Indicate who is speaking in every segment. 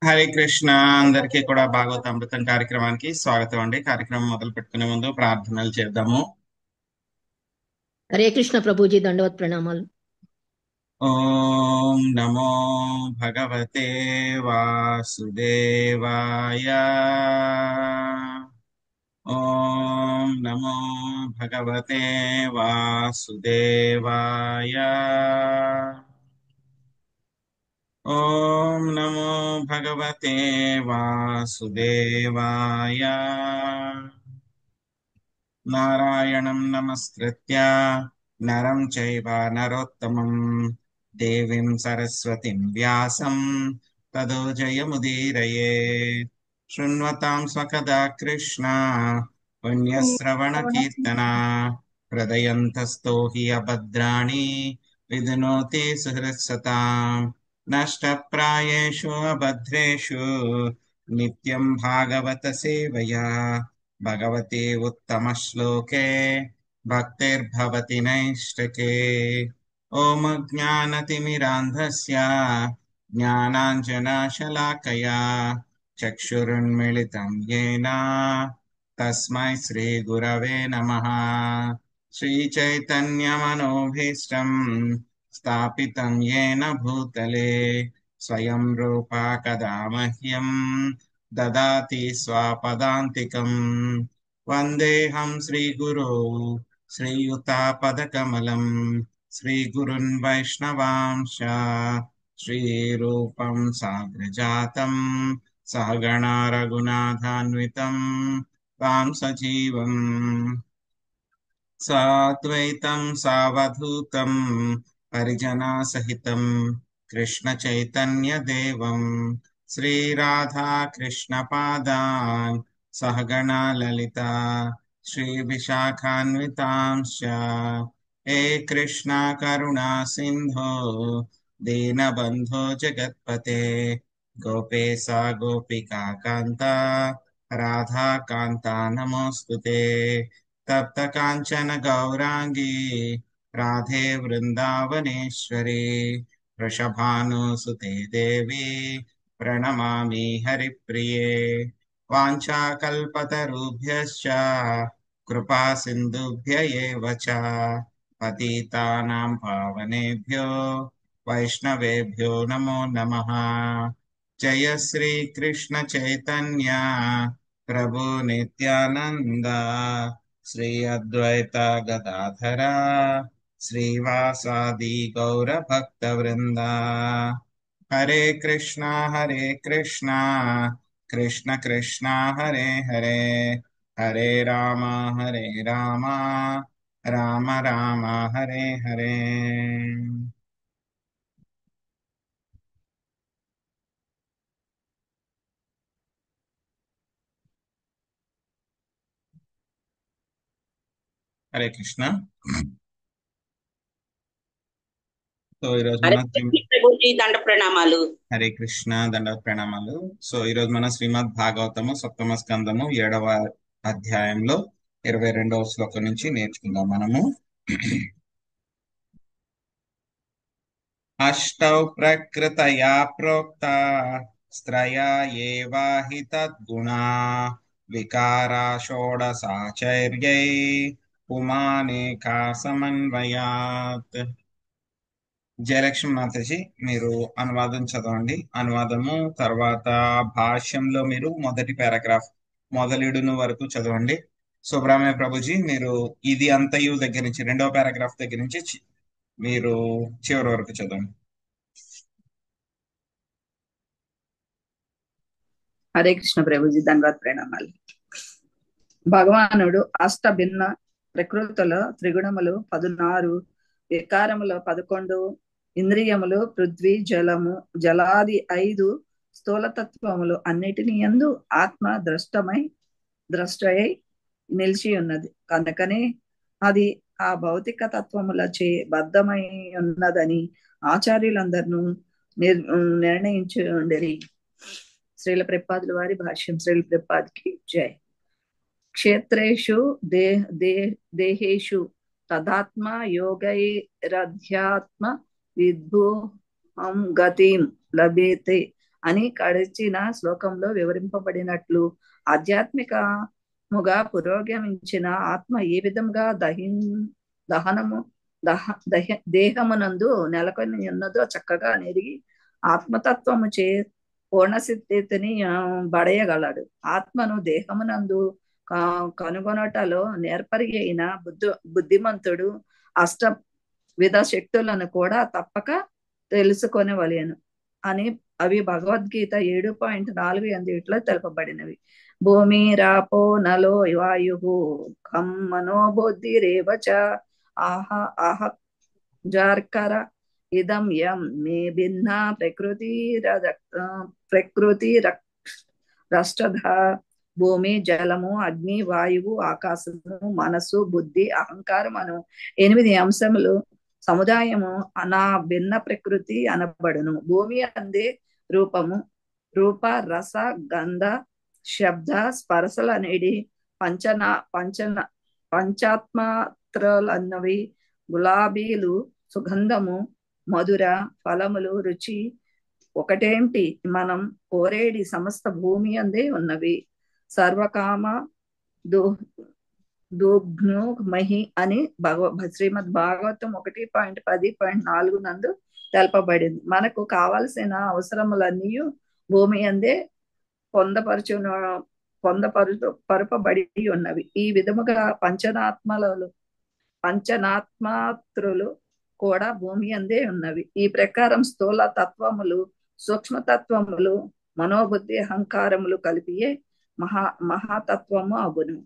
Speaker 1: హరే కృష్ణ. అందరికీ కూడా భాగవత అమృతం కార్యక్రమానికి స్వాగతం అండి. కార్యక్రమం మొదలు పెట్టుకునే ముందు ప్రార్థనలు చేద్దాము.
Speaker 2: హరే కృష్ణ ప్రభుజీ, దండవత్ ప్రణామాలు.
Speaker 1: ఓం నమో భగవతే వాసుదేవాయ. ఓం నమో భగవతే వాసుదేవాయ. ఓం నమో భగవతే వాసుదేవాయ. నారాయణం నమస్కృత్య నరం చైవ నరోత్తమం దేవీం సరస్వతిం వ్యాసం తదో జయముదీరయే. శృణ్వతాం స్వకదా కృష్ణ పుణ్యశ్రవణ కీర్తన హృదయంతస్థో హి అభద్రాణి విధునోతి సుహృత్సతాం. నష్టప్రాయేషు అభద్రేషు నిత్యం భాగవత సేవయా భగవతి ఉత్తమ శ్లోకే భక్తిర్భవతి నైష్ఠకే. ఓం జ్ఞానతిమిరాంధస్య జ్ఞానాంజనశలాకయా చక్షురున్మిళితం యేన తస్మై శ్రీగురవే నమః. శ్రీచైతన్యమనోభీష్టం స్థాపితం యేన భూతలే స్వయం రూపా కదా మహ్యం దదాతి స్వపదాంతికం. వందేహం శ్రీగురో శ్రీయుతాపదకమలం శ్రీగురున్ వైష్ణవాంశ శ్రీరూపం సాగ్రజాతం సహగణా రఘునాథాన్వితం తాం సజీవం సాద్వైతం సావధూతం పరిజనా సహితం కృష్ణ చైతన్య దేవం శ్రీరాధా కృష్ణ పాదాన్ సహగణా లలిత శ్రీ విశాఖాన్వితాంశ. హే కృష్ణ కరుణా సింధో దీనబంధో జగత్పతే గోపేశ గోపికా కాంత రాధా కాంత నమోస్తుతే. తప్త కాంచన గౌరాంగి రాధే వృందావనేశ్వరి వృషభానుసుతే దేవి ప్రణమామి హరిప్రియే. వాంఛాకల్పతరుభ్యశ్చ కృపా సింధుభ్య ఏవ చ పతితానాం పావనేభ్యో వైష్ణవేభ్యో నమో నమః. జయ శ్రీ కృష్ణ చైతన్య ప్రభు నిత్యానంద శ్రీ అద్వైత గదాధర శ్రీవాసాది గౌర భక్త వృంద. హరే కృష్ణ కృష్ణ కృష్ణ హరే హరే హరే రామ రామ రామ రామ హరే హరే. హరే కృష్ణ. సో ఈరోజు
Speaker 3: హరే
Speaker 1: మన
Speaker 3: కృష్ణ ప్రభుజీ, దండ ప్రణామాలు.
Speaker 1: హరే కృష్ణ దండ ప్రణామాలు. సో ఈరోజు మన శ్రీమద్ భాగవతము సప్తమ స్కందము 7వ అధ్యాయంలో 22వ శ్లోకం నుంచి నేర్చుకుందాం మనము. అష్టౌ ప్రకృతయా ప్రోక్త స్త్రయా ఏవాహి తద్గుణా వికారా షోడశాచైర్యై పుమానేకా సమన్వయాత్. జయలక్ష్మి మాతాజీ, మీరు అనువాదం చదవండి. అనువాదము తర్వాత భాష్యంలో మీరు మొదటి పారాగ్రాఫ్ మొదలుడును వరకు చదవండి. సుబ్రహ్మణ్య ప్రభుజీ, మీరు ఇది అంతయు దగ్గర నుంచి 2వ పారాగ్రాఫ్ దగ్గర నుంచి మీరు చివరి వరకు చదవండి.
Speaker 4: హరే కృష్ణ ప్రభుజీ, ధన్యవాద ప్రణామాలు. భగవానుడు అష్ట భిన్న ప్రకృతుల త్రిగుణములు 16, వికారములు 11, ఇంద్రియములు పృథ్వీ జలము జలాది 5 స్థూలతత్వములు అన్నిటిని యందు ఆత్మ ద్రష్టయై నిలిచి ఉన్నది కనుకనే అది ఆ భౌతిక తత్వములచే బద్ధమై ఉన్నదని ఆచార్యులందరూ నిర్ణయించి ఉండేది. శ్రీల ప్రపాదుల వారి భాష్యం. శ్రీల ప్రపాద్కి జై. క్షేత్రేషు దేహేషు తదాత్మ యోగైరధ్యాత్మ విద్భుహం గతిం లభేతే అని గడిచిన శ్లోకంలో వివరింపబడినట్లు ఆధ్యాత్మికముగా పురోగమించిన ఆత్మ ఏ విధంగా దహనము దేహమునందు నెలకొని ఉన్నదో చక్కగా నెరిగి ఆత్మతత్వము చే పూర్ణసిద్ధిని బడయగలడు. ఆత్మను దేహమునందు కనుగొనటలో నేర్పరి అయిన బుద్ధిమంతుడు అష్ట విధ శక్తులను కూడా తప్పక తెలుసుకొనవలెను అని అవి భగవద్గీత 7.4 తెలుపబడినవి. భూమి రాపో నలో వాయు ఖం మనోబుద్ధిరేవ చ ఆహ ఆహ జార్కర ఇదం యం మే భిన్న ప్రకృతి రష్టధ. భూమి, జలము, అగ్ని, వాయువు, ఆకాశము, మనస్సు, బుద్ధి, అహంకారం అను 8 అంశములు సముదాయము నా భిన్న ప్రకృతి అనబడును. భూమి అందే రూప రస గంధ శబ్ద స్పర్శలనేది పంచాత్మాత్రలన్నవి. గులాబీలు సుగంధము, మధుర ఫలములు రుచి ఒకటేంటి మనం కోరేడి సమస్త భూమి అందే ఉన్నవి. సర్వకామ మహి అని శ్రీమద్ భాగవతం 1.10.4 నందు తెలపబడింది. మనకు కావలసిన అవసరములన్నీ భూమి అందే పొందపరపబడి ఉన్నవి. ఈ విధముగా పంచనాత్మాత్రులు కూడా భూమి అందే ఉన్నవి. ఈ ప్రకారం స్థూల తత్వములు, సూక్ష్మతత్వములు, మనోబుద్ధి అహంకారములు కలిపియే మహాతత్వము అగును.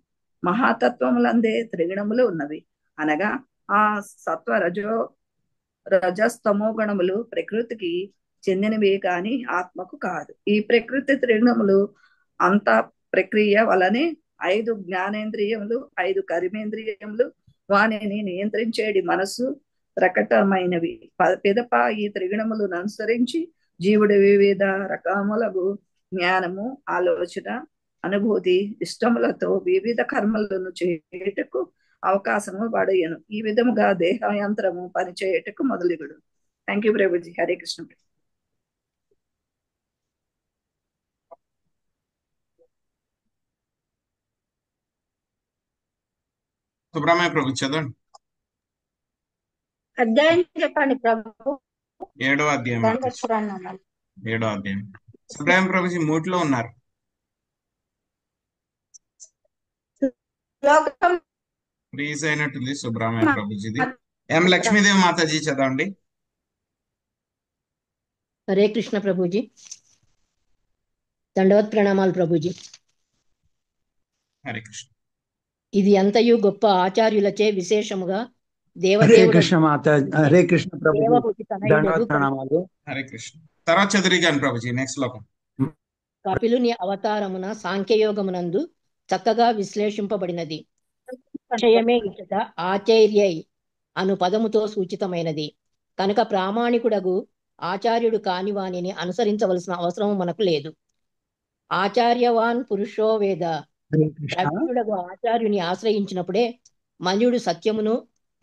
Speaker 4: మహాతత్వములందే త్రిగుణములు ఉన్నవి. అనగా ఆ సత్వ రజస్తమో గుణములు ప్రకృతికి చెందినవి కాని ఆత్మకు కాదు. ఈ ప్రకృతి త్రిగుణములు అంత ప్రక్రియ వలనే 5 జ్ఞానేంద్రియములు, 5 కర్మేంద్రియములు, వానిని నియంత్రించేది మనస్సు ప్రకటమైనవి. పిదప ఈ త్రిగుణములను అనుసరించి జీవుడు వివిధ రకములకు జ్ఞానము, ఆలోచన, అనుభూతి, ఇష్టములతో వివిధ కర్మలను చేయుటకు అవకాశము పడయను. ఈ విధముగా దేహయంత్రము పనిచేయుటకు మొదలుగుడు. Thank you Prabhuji. హరే కృష్ణ.
Speaker 1: సుబ్రహ్మణ్య ప్రభు చదవండి.
Speaker 5: అధ్యాయం చెప్పండి ప్రభు.
Speaker 1: 7వ అధ్యాయం. 7వ అధ్యాయం. సుబ్రహ్మణ్య ప్రభుజీ మూట్లో ఉన్నారు. ఫ్రీజ్ అయినట్టుంది సుబ్రహ్మణ్య ప్రభుజీది. ఎం లక్ష్మీదేవి మాతాజీ చదవండి.
Speaker 2: హరే కృష్ణ ప్రభుజీ. దండవత్ ప్రణామాలు ప్రభుజీ.
Speaker 1: హరే కృష్ణ.
Speaker 2: ఇది అంతయు గొప్ప ఆచార్యులచే విశేషముగా
Speaker 6: హరే కృష్ణ మాతాజీ. హరే కృష్ణ ప్రభుజీ. దండవత్ ప్రణామాలు.
Speaker 1: హరే కృష్ణ. తర్వాత చదువుగాను ప్రభుజీ. నెక్స్ట్ శ్లోకం.
Speaker 2: కపిలుని అవతారమున సాంఖ్యయోగమునందు చక్కగా విశ్లేషింపబడినది. విషయమే ఇచ్చట ఆచార్యై అను పదముతో సూచితమైనది కనుక ప్రామాణికుడగు ఆచార్యుడు కాని వానిని అనుసరించవలసిన అవసరం మనకు లేదు. ఆచార్యవాన్ పురుషో వేద. ప్రవీణుడగు ఆచార్యుని ఆశ్రయించినప్పుడే మనుడు సత్యమును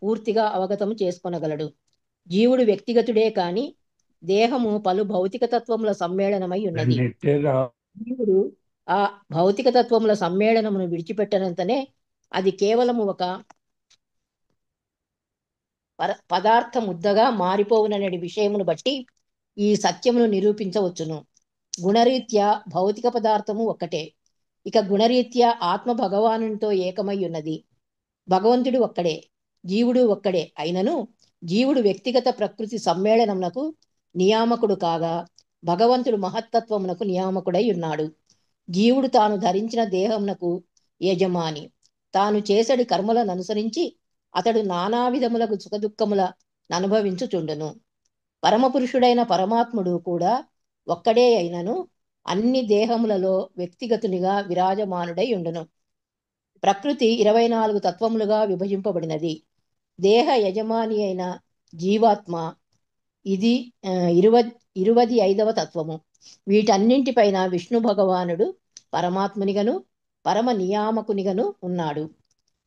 Speaker 2: పూర్తిగా అవగతం చేసుకొనగలడు. జీవుడు వ్యక్తిగతుడే కాని దేహము పలు భౌతిక తత్వముల సమ్మేళనమై ఉన్నది. జీవుడు ఆ భౌతిక తత్వముల సమ్మేళనమును విడిచిపెట్టనంతనే అది కేవలము ఒక పదార్థ ముద్దగా మారిపోవుననే విషయమును బట్టి ఈ సత్యమును నిరూపించవచ్చును. గుణరీత్యా భౌతిక పదార్థము ఒక్కటే. ఇక గుణరీత్యా ఆత్మ భగవానునితో ఏకమై ఉన్నది. భగవంతుడు ఒక్కడే, జీవుడు ఒక్కడే అయినను జీవుడు వ్యక్తిగత ప్రకృతి సమ్మేళనమునకు నియామకుడు కాగా భగవంతుడు మహత్తత్వమునకు నియామకుడై ఉన్నాడు. జీవుడు తాను ధరించిన దేహమునకు యజమాని. తాను చేసడి కర్మలను అనుసరించి అతడు నానా విధములకు సుఖదుఖముల అనుభవించుచుండును. పరమపురుషుడైన పరమాత్ముడు కూడా ఒక్కడే అయినను అన్ని దేహములలో వ్యక్తిగతునిగా విరాజమానుడై ఉండును. ప్రకృతి 24 తత్వములుగా విభజింపబడినది. దేహ యజమాని అయిన జీవాత్మ ఇది 25వ తత్వము. వీటన్నింటిపైన విష్ణు భగవానుడు పరమాత్మునిగను పరమ నియామకునిగను ఉన్నాడు.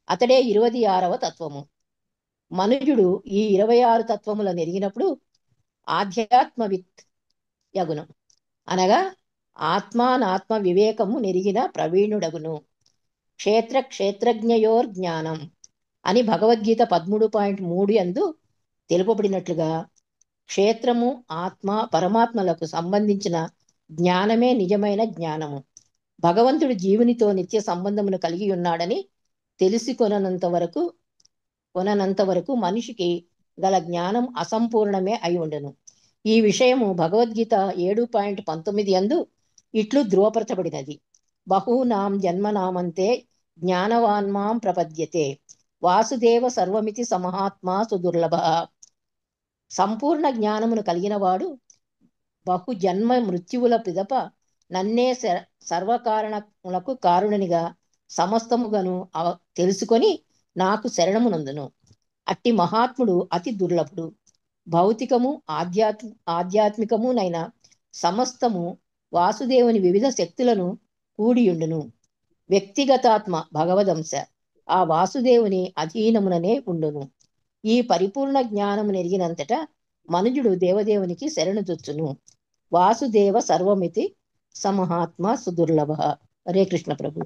Speaker 2: అతడే 26వ తత్వము. మనుజుడు ఈ 26 తత్వములను ఎరిగినప్పుడు ఆధ్యాత్మవిత్ యగును. అనగా ఆత్మానాత్మ వివేకము నెరిగిన ప్రవీణుడగును. క్షేత్రజ్ఞయోర్జ్ఞానం అని భగవద్గీత 13.3 యందు తెలుపబడినట్లుగా క్షేత్రము, ఆత్మ, పరమాత్మలకు సంబంధించిన జ్ఞానమే నిజమైన జ్ఞానము. భగవంతుడు జీవునితో నిత్య సంబంధమును కలిగి ఉన్నాడని తెలిసి కొననంత వరకు మనిషికి గల జ్ఞానం అసంపూర్ణమే అయి ఉండెను. ఈ విషయము భగవద్గీత 7.19 యందు ఇట్లు ధృవపరచబడినది. బహూనాం జన్మనామంతే జ్ఞానవాన్మాం ప్రపద్యతే వాసుదేవ సర్వమితి సమహాత్మా సుదుర్లభ. సంపూర్ణ జ్ఞానమును కలిగినవాడు బహు జన్మ మృత్యువుల పిదప నన్నే సర్వకారణములకు కారుణనిగా సమస్తముగను తెలుసుకొని నాకు శరణమునందును. అట్టి మహాత్ముడు అతి దుర్లభుడు. భౌతికము ఆధ్యాత్మికమునైన సమస్తము వాసుదేవుని వివిధ శక్తులను కూడియుండును. వ్యక్తిగతాత్మ భగవదంశ ఆ వాసుదేవుని అధీనముననే ఉండును. ఈ పరిపూర్ణ జ్ఞానము నెరిగినంతటా మనుజుడు దేవదేవునికి శరణుజొచ్చును. వాసుదేవ సర్వమితి సమహాత్మ సుదుర్లభ. హరే కృష్ణ ప్రభు.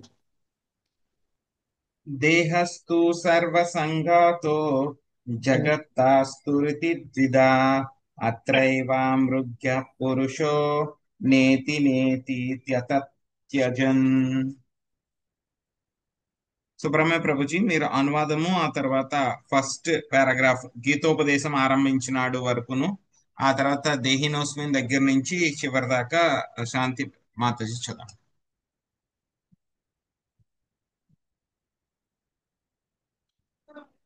Speaker 1: దేహస్తు సర్వసంగాతో జగత్తాస్తురితి ద్విధా అత్రైవామృగ్య పురుషో నేతి నేతి త్యజన్. సుబ్రహ్మణ్య ప్రభుజీ, మీరు అనువాదము ఆ తర్వాత ఫస్ట్ పారాగ్రాఫ్ గీతోపదేశం ఆరంభించినాడు వరకును, ఆ తర్వాత దేహినోస్మిన్ దగ్గర నుంచి చివరి దాకా శాంతి మాతాజీ చదవండి.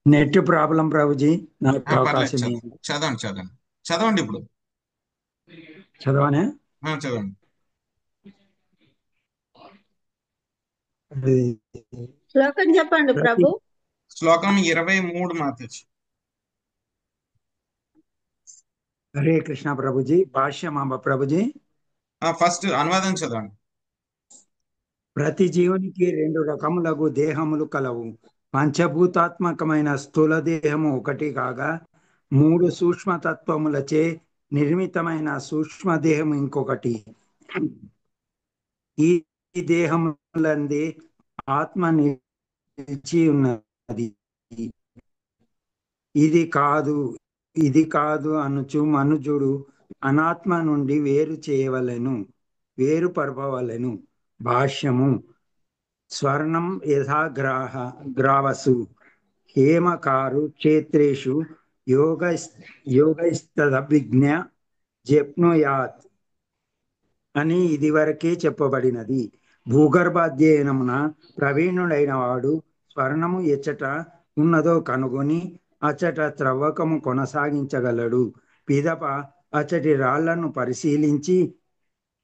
Speaker 6: నెట్ ప్రాబ్లం ప్రభుజీ, నాకు
Speaker 1: పర్లేదు,
Speaker 6: అవకాశం
Speaker 1: చదవండి ఇప్పుడు
Speaker 6: చదవనే.
Speaker 1: చదవండి.
Speaker 5: శ్లోకం చెప్పండి ప్రభు.
Speaker 1: శ్లోకం 23 మాతాజీ.
Speaker 6: హరే కృష్ణ ప్రభుజీ. భాష్యమాంబ ప్రభుజీ.
Speaker 1: ఫస్ట్ అనువాదం చదవండి.
Speaker 6: ప్రతి జీవునికి 2 రకములకు దేహములు కలవు. పంచభూతాత్మకమైన స్థూల దేహము ఒకటి కాగా 3 సూక్ష్మతత్వములచే నిర్మితమైన సూక్ష్మదేహము ఇంకొకటి. ఈ దేహములందే ఆత్మ నిలిచి ఉన్నది. ఇది కాదు అనుచు మనుజుడు అనాత్మ నుండి వేరుపరపవలెను. భాష్యము. స్వర్ణం యథా గ్రావసు హేమకారు క్షేత్రేషు యోగైస్తదభిజ్ఞ జప్నుయాత్ అని ఇదివరకే చెప్పబడినది. భూగర్భాధ్యయనమున ప్రవీణుడైన వాడు స్వర్ణము ఎచ్చట ఉన్నదో కనుగొని అచ్చట త్రవ్వకము కొనసాగించగలడు. పిదప అచ్చటి రాళ్లను పరిశీలించి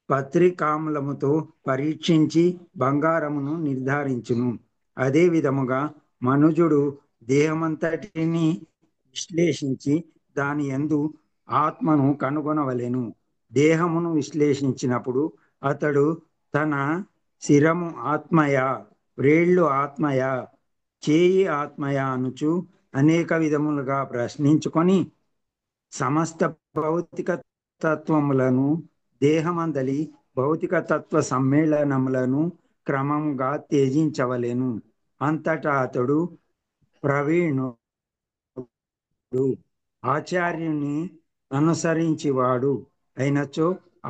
Speaker 6: పత్రికాములముతో పరీక్షించి బంగారమును నిర్ధారించును. అదే విధముగా మనుజుడు దేహమంతటిని విశ్లేషించి దాని యందు ఆత్మను కనుగొనవలెను. దేహమును విశ్లేషించినప్పుడు అతడు తన శిరము ఆత్మయా, వ్రేళ్లు ఆత్మయా, చేయి ఆత్మయా అనుచు అనేక విధములుగా ప్రశ్నించుకొని సమస్త భౌతిక తత్వములను, దేహమందలి భౌతిక తత్వ సమ్మేళనములను క్రమముగా త్యజించవలెను. అంతటా అతడు ప్రవీణుడు, ఆచార్యుని అనుసరించివాడు అయినచో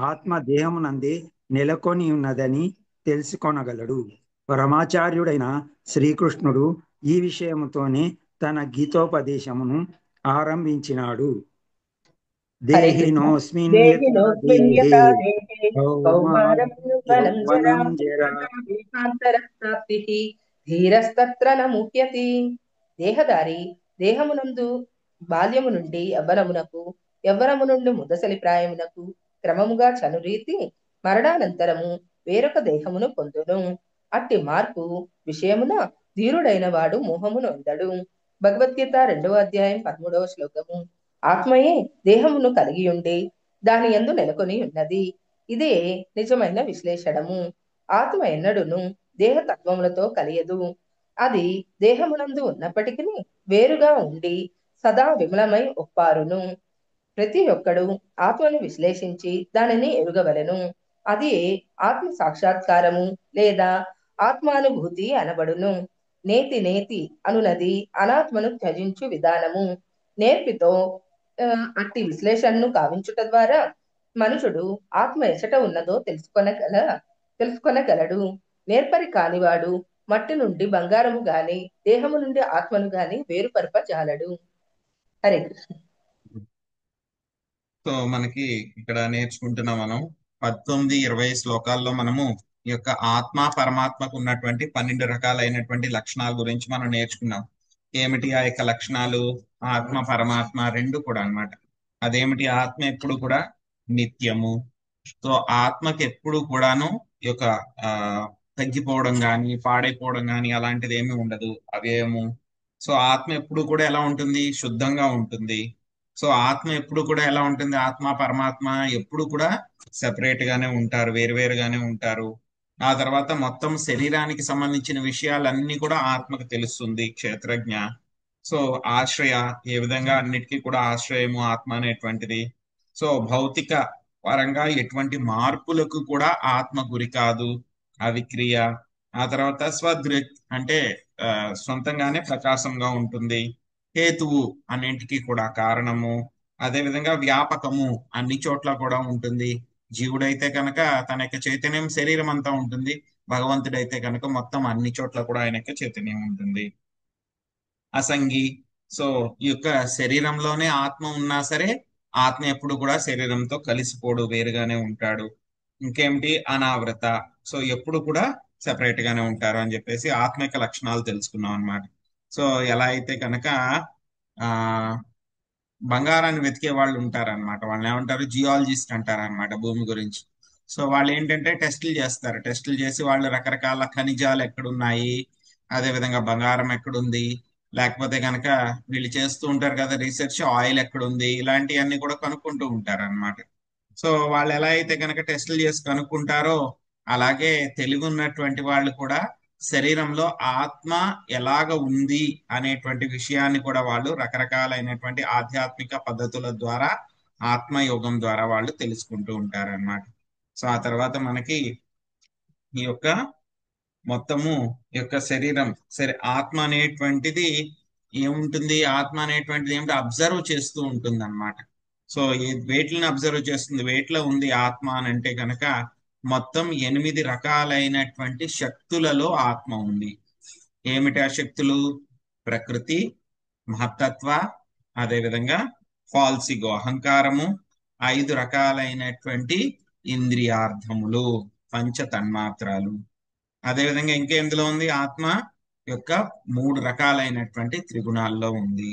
Speaker 6: ఆత్మ దేహమునందే నెలకొని ఉన్నదని తెలుసుకొనగలడు. పరమాచార్యుడైన శ్రీకృష్ణుడు ఈ విషయముతోనే తన గీతోపదేశమును ఆరంభించినాడు. దేహినోస్మిన్ యథా దేహే కౌమారం జరా
Speaker 7: ధీరస్తత్ర న ముహ్యతి. దేహదారి దేహమునందు బాల్యము నుండి యవ్వనమునకు, యవ్వనము నుండి ముదసలి ప్రాయమునకు క్రమముగా చనురీతి మరణానంతరము వేరొక దేహమును పొందును. అట్టి మార్పు విషయమున ధీరుడైన వాడు మోహమును అందడు. భగవద్గీత 2వ అధ్యాయం 13వ శ్లోకము. ఆత్మయే దేహమును కలిగి ఉండి దాని యందు నెలకొని ఉన్నది. ఇదే నిజమైన విశ్లేషణము. ఆత్మ ఎన్నడును దేహతత్వములతో కలియదు. అది దేహమునందు ఉన్నప్పటికీ వేరుగా ఉండి సదా విమలమై ఒప్పారును. ప్రతి ఒక్కడు ఆత్మను విశ్లేషించి దానిని ఎరుగవలెను. అది ఆత్మ సాక్షాత్కారము లేదా ఆత్మానుభూతి అనబడును. నేతి నేతి అనునది అనాత్మను త్యజించు విధానము. నేర్పితో అట్టి విశ్లేషణను కావించుట ద్వారా మనుషుడు ఆత్మ ఎచట ఉన్నదో తెలుసుకొనగలడు. నేర్పరి కానివాడు మట్టి నుండి బంగారము గాని దేహము నుండి ఆత్మను గాని వేరుపరపజాలడు. హరే కృష్ణ.
Speaker 1: సో మనకి ఇక్కడ నేర్చుకుంటున్నాం మనం 19-20 శ్లోకాల్లో మనము ఈ యొక్క ఆత్మ పరమాత్మకు ఉన్నటువంటి 12 రకాలైనటువంటి లక్షణాల గురించి మనం నేర్చుకున్నాం. ఏమిటి ఆ యొక్క లక్షణాలు? ఆత్మ పరమాత్మ రెండు కూడా అన్నమాట. అదేమిటి? ఆత్మ ఎప్పుడు కూడా నిత్యము. సో ఆత్మకి ఎప్పుడు కూడాను ఈ యొక్క తగ్గిపోవడం కానీ పాడైపోవడం కానీ అలాంటిది ఏమీ ఉండదు, అవేము. సో ఆత్మ ఎప్పుడు కూడా ఎలా ఉంటుంది? శుద్ధంగా ఉంటుంది. సో ఆత్మ ఎప్పుడు కూడా ఎలా ఉంటుంది? ఆత్మ పరమాత్మ ఎప్పుడు కూడా సెపరేట్ గానే ఉంటారు, వేరువేరుగానే ఉంటారు. ఆ తర్వాత మొత్తం శరీరానికి సంబంధించిన విషయాలన్నీ కూడా ఆత్మకు తెలుస్తుంది, క్షేత్రజ్ఞ. సో ఆశ్రయ, ఏ విధంగా అన్నిటికీ కూడా ఆశ్రయము ఆత్మ అనేటువంటిది. సో భౌతిక పరంగా ఎటువంటి మార్పులకు కూడా ఆత్మ గురి కాదు, అవిక్రియ. ఆ తర్వాత స్వదృక్ అంటే సొంతంగానే ప్రకాశంగా ఉంటుంది. హేతువు, అన్నింటికి కూడా కారణము. అదే విధంగా వ్యాపకము, అన్ని చోట్ల కూడా ఉంటుంది. జీవుడైతే కనుక తన యొక్క చైతన్యం శరీరం అంతా ఉంటుంది. భగవంతుడైతే కనుక మొత్తం అన్ని చోట్ల కూడా ఆయన యొక్క చైతన్యం ఉంటుంది. అసంగి, సో ఈ యొక్క శరీరంలోనే ఆత్మ ఉన్నా సరే ఆత్మ ఎప్పుడు కూడా శరీరంతో కలిసిపోడు, వేరుగానే ఉంటాడు. ఇంకేమిటి? అనావృత, సో ఎప్పుడు కూడా సెపరేట్ గానే ఉంటారు అని చెప్పేసి ఆత్మ యొక్క లక్షణాలు తెలుసుకున్నాం అన్నమాట. సో ఎలా అయితే కనుక బంగారాన్ని వెతికే వాళ్ళు ఉంటారన్నమాట, వాళ్ళని ఏమంటారు? జియాలజిస్ట్ అంటారు అనమాట, భూమి గురించి. సో వాళ్ళు ఏంటంటే టెస్టులు చేస్తారు. టెస్టులు చేసి వాళ్ళు రకరకాల ఖనిజాలు ఎక్కడున్నాయి, అదే విధంగా బంగారం ఎక్కడుంది, లేకపోతే కనుక వీళ్ళు చేస్తూ ఉంటారు కదా రీసెర్చ్, ఆయిల్ ఎక్కడుంది, ఇలాంటివన్నీ కూడా కనుక్కుంటూ ఉంటారు అనమాట. సో వాళ్ళు ఎలా అయితే కనుక టెస్టులు చేసి కనుక్కుంటారో అలాగే తెలివి ఉన్నటువంటి వాళ్ళు కూడా శరీరంలో ఆత్మ ఎలాగ ఉంది అనేటువంటి విషయాన్ని కూడా వాళ్ళు రకరకాలైనటువంటి ఆధ్యాత్మిక పద్ధతుల ద్వారా, ఆత్మయోగం ద్వారా వాళ్ళు తెలుసుకుంటూ ఉంటారు అన్నమాట. సో ఆ తర్వాత మనకి ఈ యొక్క మొత్తము ఈ యొక్క శరీరం ఆత్మ అనేటువంటిది ఏముంటుంది? ఆత్మ అనేటువంటిది ఏమిటి? అబ్జర్వ్ చేస్తూ ఉంటుంది అన్నమాట. సో ఈ వేట్లను అబ్జర్వ్ చేస్తుంది. వేట్లో ఉంది ఆత్మ అని అంటే కనుక మొత్తం 8 రకాలైనటువంటి శక్తులలో ఆత్మ ఉంది. ఏమిటి ఆ శక్తులు? ప్రకృతి, మహత్తత్వ, అదేవిధంగా ఫాల్సిగో అహంకారము, 5 రకాలైనటువంటి ఇంద్రియార్థములు, పంచ తన్మాత్రాలు. అదేవిధంగా ఇంకెందులో ఉంది? ఆత్మ యొక్క 3 రకాలైనటువంటి త్రిగుణాల్లో ఉంది.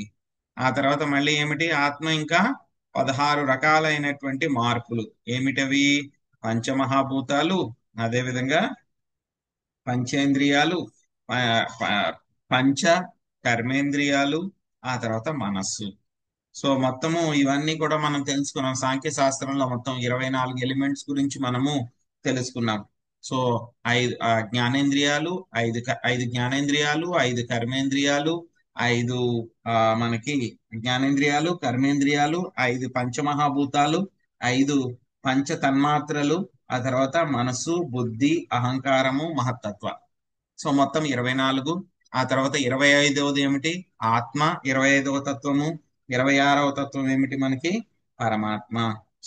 Speaker 1: ఆ తర్వాత మళ్ళీ ఏమిటి? ఆత్మ ఇంకా 16 రకాలైనటువంటి మార్పులు. ఏమిటవి? పంచమహాభూతాలు, అదేవిధంగా పంచేంద్రియాలు, పంచ కర్మేంద్రియాలు, ఆ తర్వాత మనస్సు. సో మొత్తము ఇవన్నీ కూడా మనం తెలుసుకున్నాం. సాంఖ్య శాస్త్రంలో మొత్తం 24 ఎలిమెంట్స్ గురించి మనము తెలుసుకున్నాం. సో 5 జ్ఞానేంద్రియాలు, 5 జ్ఞానేంద్రియాలు, 5 కర్మేంద్రియాలు, 5 మనకి జ్ఞానేంద్రియాలు, కర్మేంద్రియాలు, 5 పంచమహాభూతాలు, 5 పంచ తన్మాత్రలు, ఆ తర్వాత మనస్సు, బుద్ధి, అహంకారము, మహత్తత్వ. సో మొత్తం 24. ఆ తర్వాత 25వది ఏమిటి? ఆత్మ. 25వ తత్వము. 26వ తత్వం ఏమిటి మనకి? పరమాత్మ.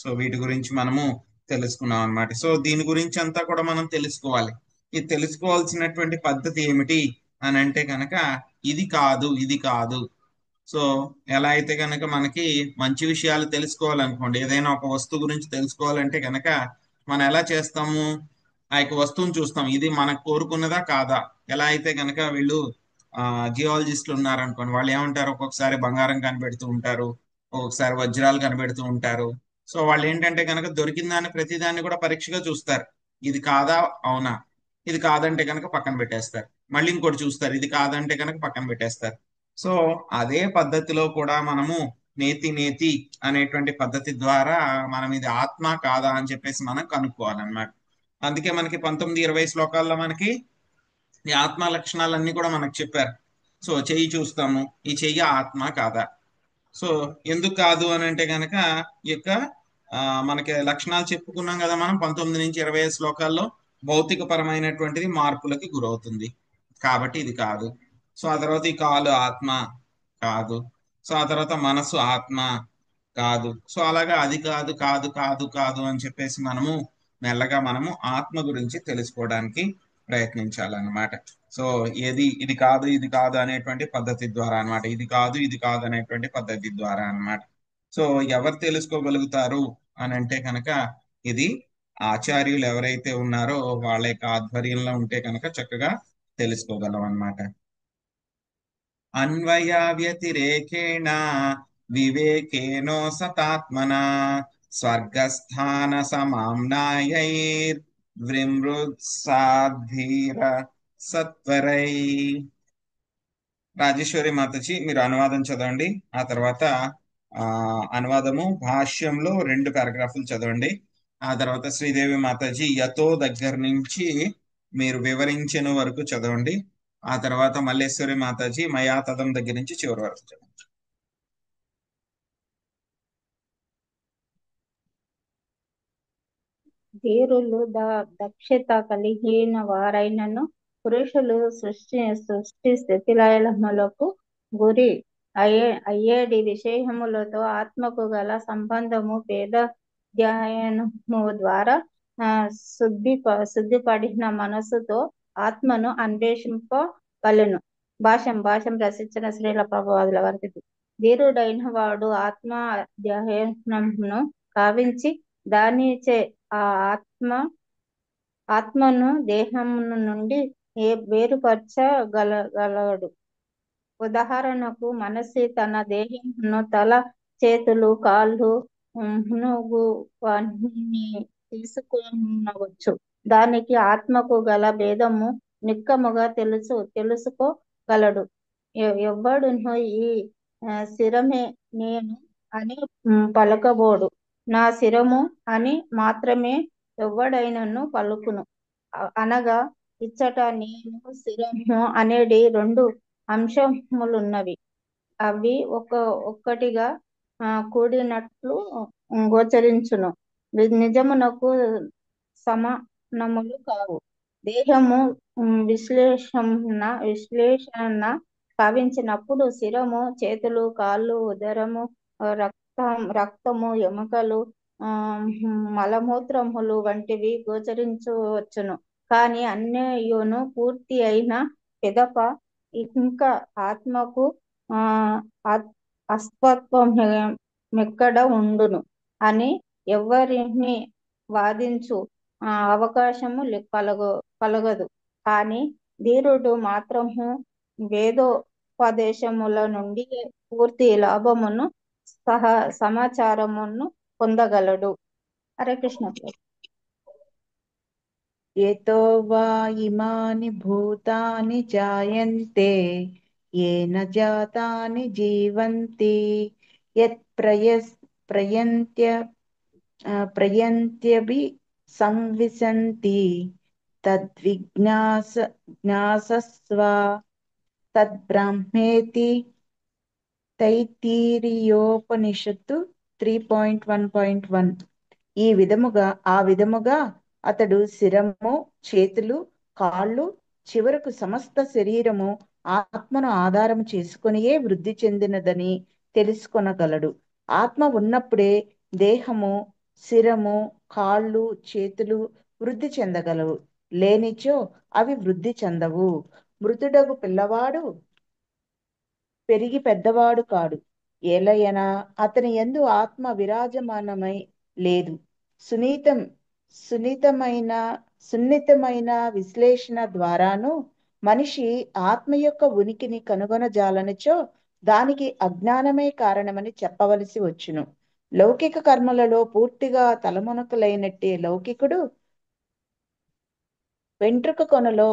Speaker 1: సో వీటి గురించి మనము తెలుసుకున్నాం అన్నమాట. సో దీని గురించి అంతా కూడా మనం తెలుసుకోవాలి. ఇది తెలుసుకోవాల్సినటువంటి పద్ధతి ఏమిటి అని అంటే కనుక ఇది కాదు, ఇది కాదు. సో ఎలా అయితే కనుక మనకి మంచి విషయాలు తెలుసుకోవాలనుకోండి, ఏదైనా ఒక వస్తువు గురించి తెలుసుకోవాలంటే కనుక మనం ఎలా చేస్తాము? ఆ యొక్క వస్తువుని చూస్తాం, ఇది మనకు కోరుకున్నదా కాదా. ఎలా అయితే కనుక వీళ్ళు జియాలజిస్టులు ఉన్నారనుకోండి, వాళ్ళు ఏమంటారు? ఒక్కొక్కసారి బంగారం కనిపెడుతూ ఉంటారు, ఒక్కొక్కసారి వజ్రాలు కనిపెడుతూ ఉంటారు. సో వాళ్ళు ఏంటంటే కనుక దొరికిన దాన్ని ప్రతిదాన్ని కూడా పరీక్షగా చూస్తారు. ఇది కాదా, అవునా. ఇది కాదంటే కనుక పక్కన పెట్టేస్తారు. మళ్ళీ ఇంకోటి చూస్తారు, ఇది కాదంటే కనుక పక్కన పెట్టేస్తారు. సో అదే పద్ధతిలో కూడా మనము నేతి నేతి అనేటువంటి పద్ధతి ద్వారా మనం ఇది ఆత్మ కాదా అని చెప్పేసి మనం కనుక్కోవాలన్నమాట. అందుకే మనకి 19-20 శ్లోకాల్లో మనకి ఈ ఆత్మ లక్షణాలన్నీ కూడా మనకు చెప్పారు. సో చెయ్యి చూస్తాము, ఈ చెయ్యి ఆత్మ కాదా. సో ఎందుకు కాదు అని అంటే కనుక ఈ యొక్క మనకి లక్షణాలు చెప్పుకున్నాం కదా మనం 19 నుంచి 25 శ్లోకాల్లో. భౌతిక పరమైనటువంటిది మార్పులకి గురవుతుంది కాబట్టి ఇది కాదు. సో ఆ తర్వాత ఈ కాలు ఆత్మ కాదు. సో ఆ తర్వాత మనసు ఆత్మ కాదు. సో అలాగా అది కాదు కాదు కాదు కాదు అని చెప్పేసి మెల్లగా మనము ఆత్మ గురించి తెలుసుకోవడానికి ప్రయత్నించాలన్నమాట. సో ఇది కాదు ఇది కాదు అనేటువంటి పద్ధతి ద్వారా అన్నమాట. ఇది కాదు ఇది కాదు అనేటువంటి పద్ధతి ద్వారా అన్నమాట. సో ఎవరు తెలుసుకోగలుగుతారు అని అంటే కనుక ఇది ఆచార్యులు ఎవరైతే ఉన్నారో వాళ్ళ యొక్క ఆధ్వర్యంలో ఉంటే కనుక చక్కగా తెలుసుకోగలం అన్నమాట. అన్వయ వ్యతిరేకేణ వివేకేనో సతాత్మనా స్వర్గస్థాన సమామ్నాయైర్ విమృత్సాధీర సత్వరై. రాజేశ్వరి మాతజీ మీరు అనువాదం చదవండి. ఆ తర్వాత అనువాదము భాష్యంలో 2 పారాగ్రాఫ్లు చదవండి. ఆ తర్వాత శ్రీదేవి మాతాజీ యతో దగ్గర నుంచి మీరు వివరించిన వరకు చదవండి. ఆ తర్వాత మల్లేశ్వరి మాతాజీ మయాతదం దగ్గర నుంచి చివరి వరకు చదవండి.
Speaker 5: ధీరులు దక్షత కలిగిన వారైనను పురుషులు సృష్టి స్థితిలయములకు గురి అయ్యేడి విషయములతో ఆత్మకు గల సంబంధము పేదాధ్యయనము ద్వారా శుద్ధిపడిన మనసుతో ఆత్మను అన్వేషింపవలెను. భాష్యం రచించిన శ్రీల ప్రభువాదుల వారికి. ధీరుడైన వాడు ఆత్మాధ్యయనమును కావించి దానిచే ఆ ఆత్మను దేహము నుండి వేరుపరచగలగలడు. ఉదాహరణకు మనసి తన దేహమును తల, చేతులు, కాళ్ళు, తీసుకునవచ్చు. దానికి ఆత్మకు గల భేదము నిక్కముగా తెలుసుకోగలడు. ఎవ్వడును ఈ శిరమే నేను అని పలకబోడు. నా శిరము అని మాత్రమే ఎవ్వడైనను పలుకును. అనగా ఇచ్చట నేను శిరము అనేది 2 అంశములున్నవి. అవి ఒక్కటిగా కూడినట్లు గోచరించును. నిజమునకు సమానములు కావు. దేహము విశ్లేషణ కావించినప్పుడు శిరము, చేతులు, కాళ్ళు, ఉదరము, రక్తము, ఎముకలు, మలమూత్రములు వంటివి గోచరించవచ్చును. కానీ అన్నియును పూర్తి అయిన పిదప ఇంకా ఆత్మకు అస్తిత్వమెక్కడ ఉండును అని ఎవరిని వాదించు అవకాశము కలగదు. కానీ ధీరుడు మాత్రము వేదోపదేశముల నుండి పూర్తి లాభమును సమాచారమును పొందగలడు. హరే కృష్ణ.
Speaker 8: యతో వా ఇమాని భూతాని జాయంతే येन जातानि जीवन्ति यत् प्रयन्त्यभि संविशन्ति तद्विज्ञासस्व तद्ब्रह्मेति. తైత్తీరియోపనిషత్తు 3.1.1. ఆ విధముగా అతడు శిరము, చేతులు, కాళ్ళు, చివరకు సమస్త శరీరము ఆత్మను ఆధారము చేసుకునియే వృద్ధి చెందినదని తెలుసుకొనగలడు. ఆత్మ ఉన్నప్పుడే దేహము, శిరము, కాళ్ళు, చేతులు వృద్ధి చెందగలవు. లేనిచో అవి వృద్ధి చెందవు. మృతుడగు పిల్లవాడు పెరిగి పెద్దవాడు కాడు. ఏలయన అతని యందు ఆత్మ విరాజమానమై లేదు. సున్నితమైన విశ్లేషణ ద్వారాను మనిషి ఆత్మ యొక్క ఉనికిని కనుగొనజాలనిచో దానికి అజ్ఞానమే కారణమని చెప్పవలసి వచ్చును. లౌకిక కర్మలలో పూర్తిగా తలమునకలైనట్టే లౌకికుడు వెంట్రుక కొనలో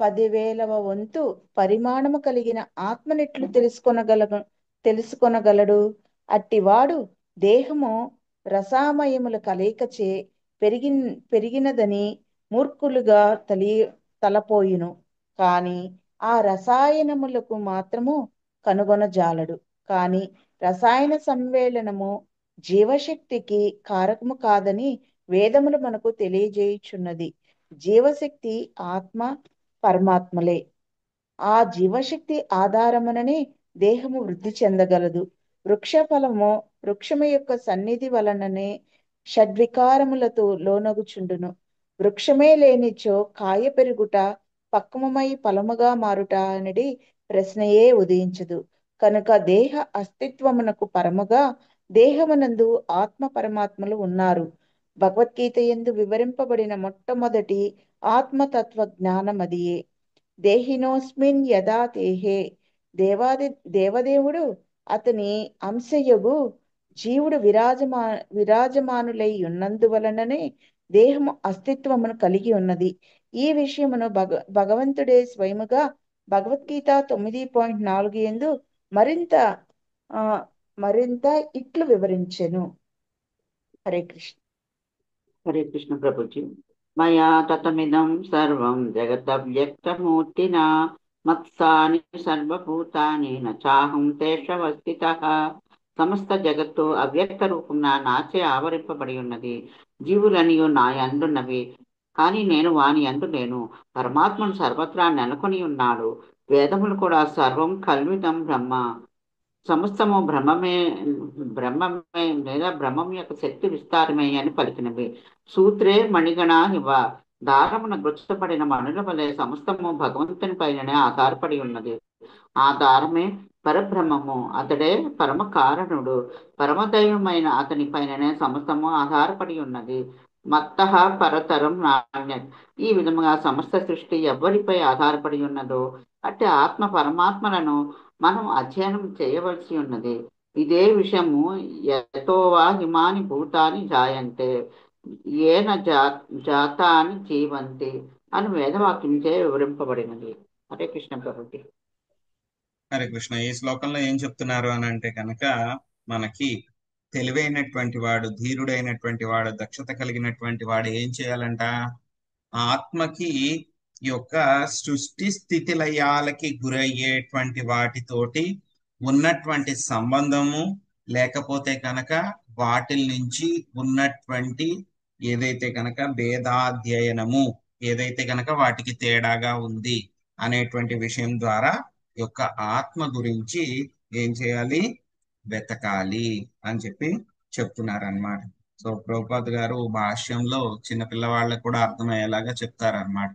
Speaker 8: 10,000వ వంతు పరిమాణము కలిగిన ఆత్మనెట్లు తెలుసుకొనగలడు. అట్టివాడు దేహము రసామయముల కలయికచే పెరిగినదని మూర్ఖులుగా తలపోయును. కాని ఆ రసాయనములకు మాత్రము కనుగొనజాలడు. కాని రసాయన సమ్మేళనము జీవశక్తికి కారకము కాదని వేదములు మనకు తెలియజేయుచున్నది. జీవశక్తి ఆత్మ పరమాత్మలే. ఆ జీవశక్తి ఆధారముననే దేహము వృద్ధి చెందగలదు. వృక్షము యొక్క సన్నిధి వలననే షడ్వికారములతో లోనగుచుండును. వృక్షమే లేనిచో కాయ పెరుగుట, పక్వమై ఫలముగా మారుట అనేది ప్రశ్నయే ఉదయించదు. కనుక దేహ అస్తిత్వమునకు పరముగా దేహమునందు ఆత్మ పరమాత్మలు ఉన్నారు. భగవద్గీత యందు వివరింపబడిన మొట్టమొదటి ఆత్మతత్వ జ్ఞానమదియే. దేహినోస్మిన్ యదా దేహే. దేవదేవుడు అతని అంశయగు జీవుడు విరాజమానులై ఉన్నందువలననే దేహము అస్తిత్వమును కలిగి ఉన్నది. ఈ విషయమును భగవంతుడే స్వయముగా భగవద్గీత 9.4 యందు మరింత ఇట్లు వివరించెను. హరే కృష్ణ.
Speaker 9: హరే కృష్ణ ప్రభుజీ. మయా తతమిదం సర్వం జగదవ్యక్తమూర్తినా మత్సాని సర్వభూతాని నాహం తేషవస్థితః. సమస్త జగత్తు అవ్యక్త రూపంగా నాచే ఆవరింపబడి ఉన్నది. జీవులనియు నా యందున్నవి, కానీ నేను వాని యందు లేను. పరమాత్మను సర్వత్రా నెలకొని ఉన్నాడు. వేదములు కూడా సర్వం కల్వితం బ్రహ్మ, సమస్తము బ్రహ్మమే లేదా బ్రహ్మం యొక్క శక్తి విస్తారమే అని పలికినవి. సూత్రే మణిగణా ఇవ. దారమున గుచ్చబడిన మణుల వలె సమస్తము భగవంతుని పైననే ఆధారపడి ఉన్నది. ఆ దారమే పరబ్రహ్మము, అతడే పరమ కారణుడు. పరమదైవమైన అతని పైననే సమస్తము ఆధారపడి ఉన్నది. మత్తః పరతరం నాణ్యత్. ఈ విధముగా సమస్త సృష్టి ఎవరిపై ఆధారపడి ఉన్నదో అట్టి ఆత్మ పరమాత్మలను మనం అధ్యయనం చేయవలసి ఉన్నది. ఇదే విషయము యతోవా హిమాని భూతాని జాయంతే ఏన జాతాని జీవంతి అని వేదవాక్యంచే వివరింపబడినది. హరే కృష్ణ ప్రభుజీ.
Speaker 1: హరే కృష్ణ. ఈ శ్లోకంలో ఏం చెప్తున్నారు అని అంటే కనుక, మనకి తెలివైనటువంటి వాడు, ధీరుడైనటువంటి వాడు, దక్షత కలిగినటువంటి వాడు ఏం చేయాలంట? ఆత్మకి ఈ యొక్క సృష్టి స్థితి లయాలకి గురయ్యేటువంటి వాటితోటి ఉన్నటువంటి సంబంధము, లేకపోతే కనుక వాటి నుంచి ఉన్నటువంటి ఏదైతే కనుక భేదాధ్యయనము, ఏదైతే కనుక వాటికి తేడాగా ఉంది అనేటువంటి విషయం ద్వారా ఈ యొక్క ఆత్మ గురించి ఏం చేయాలి? వెతకాలి అని చెప్పి చెప్తున్నారనమాట. సో ప్రభుపాద్ గారు భాష్యంలో చిన్న పిల్లవాళ్ళకు కూడా అర్థమయ్యేలాగా చెప్తారనమాట.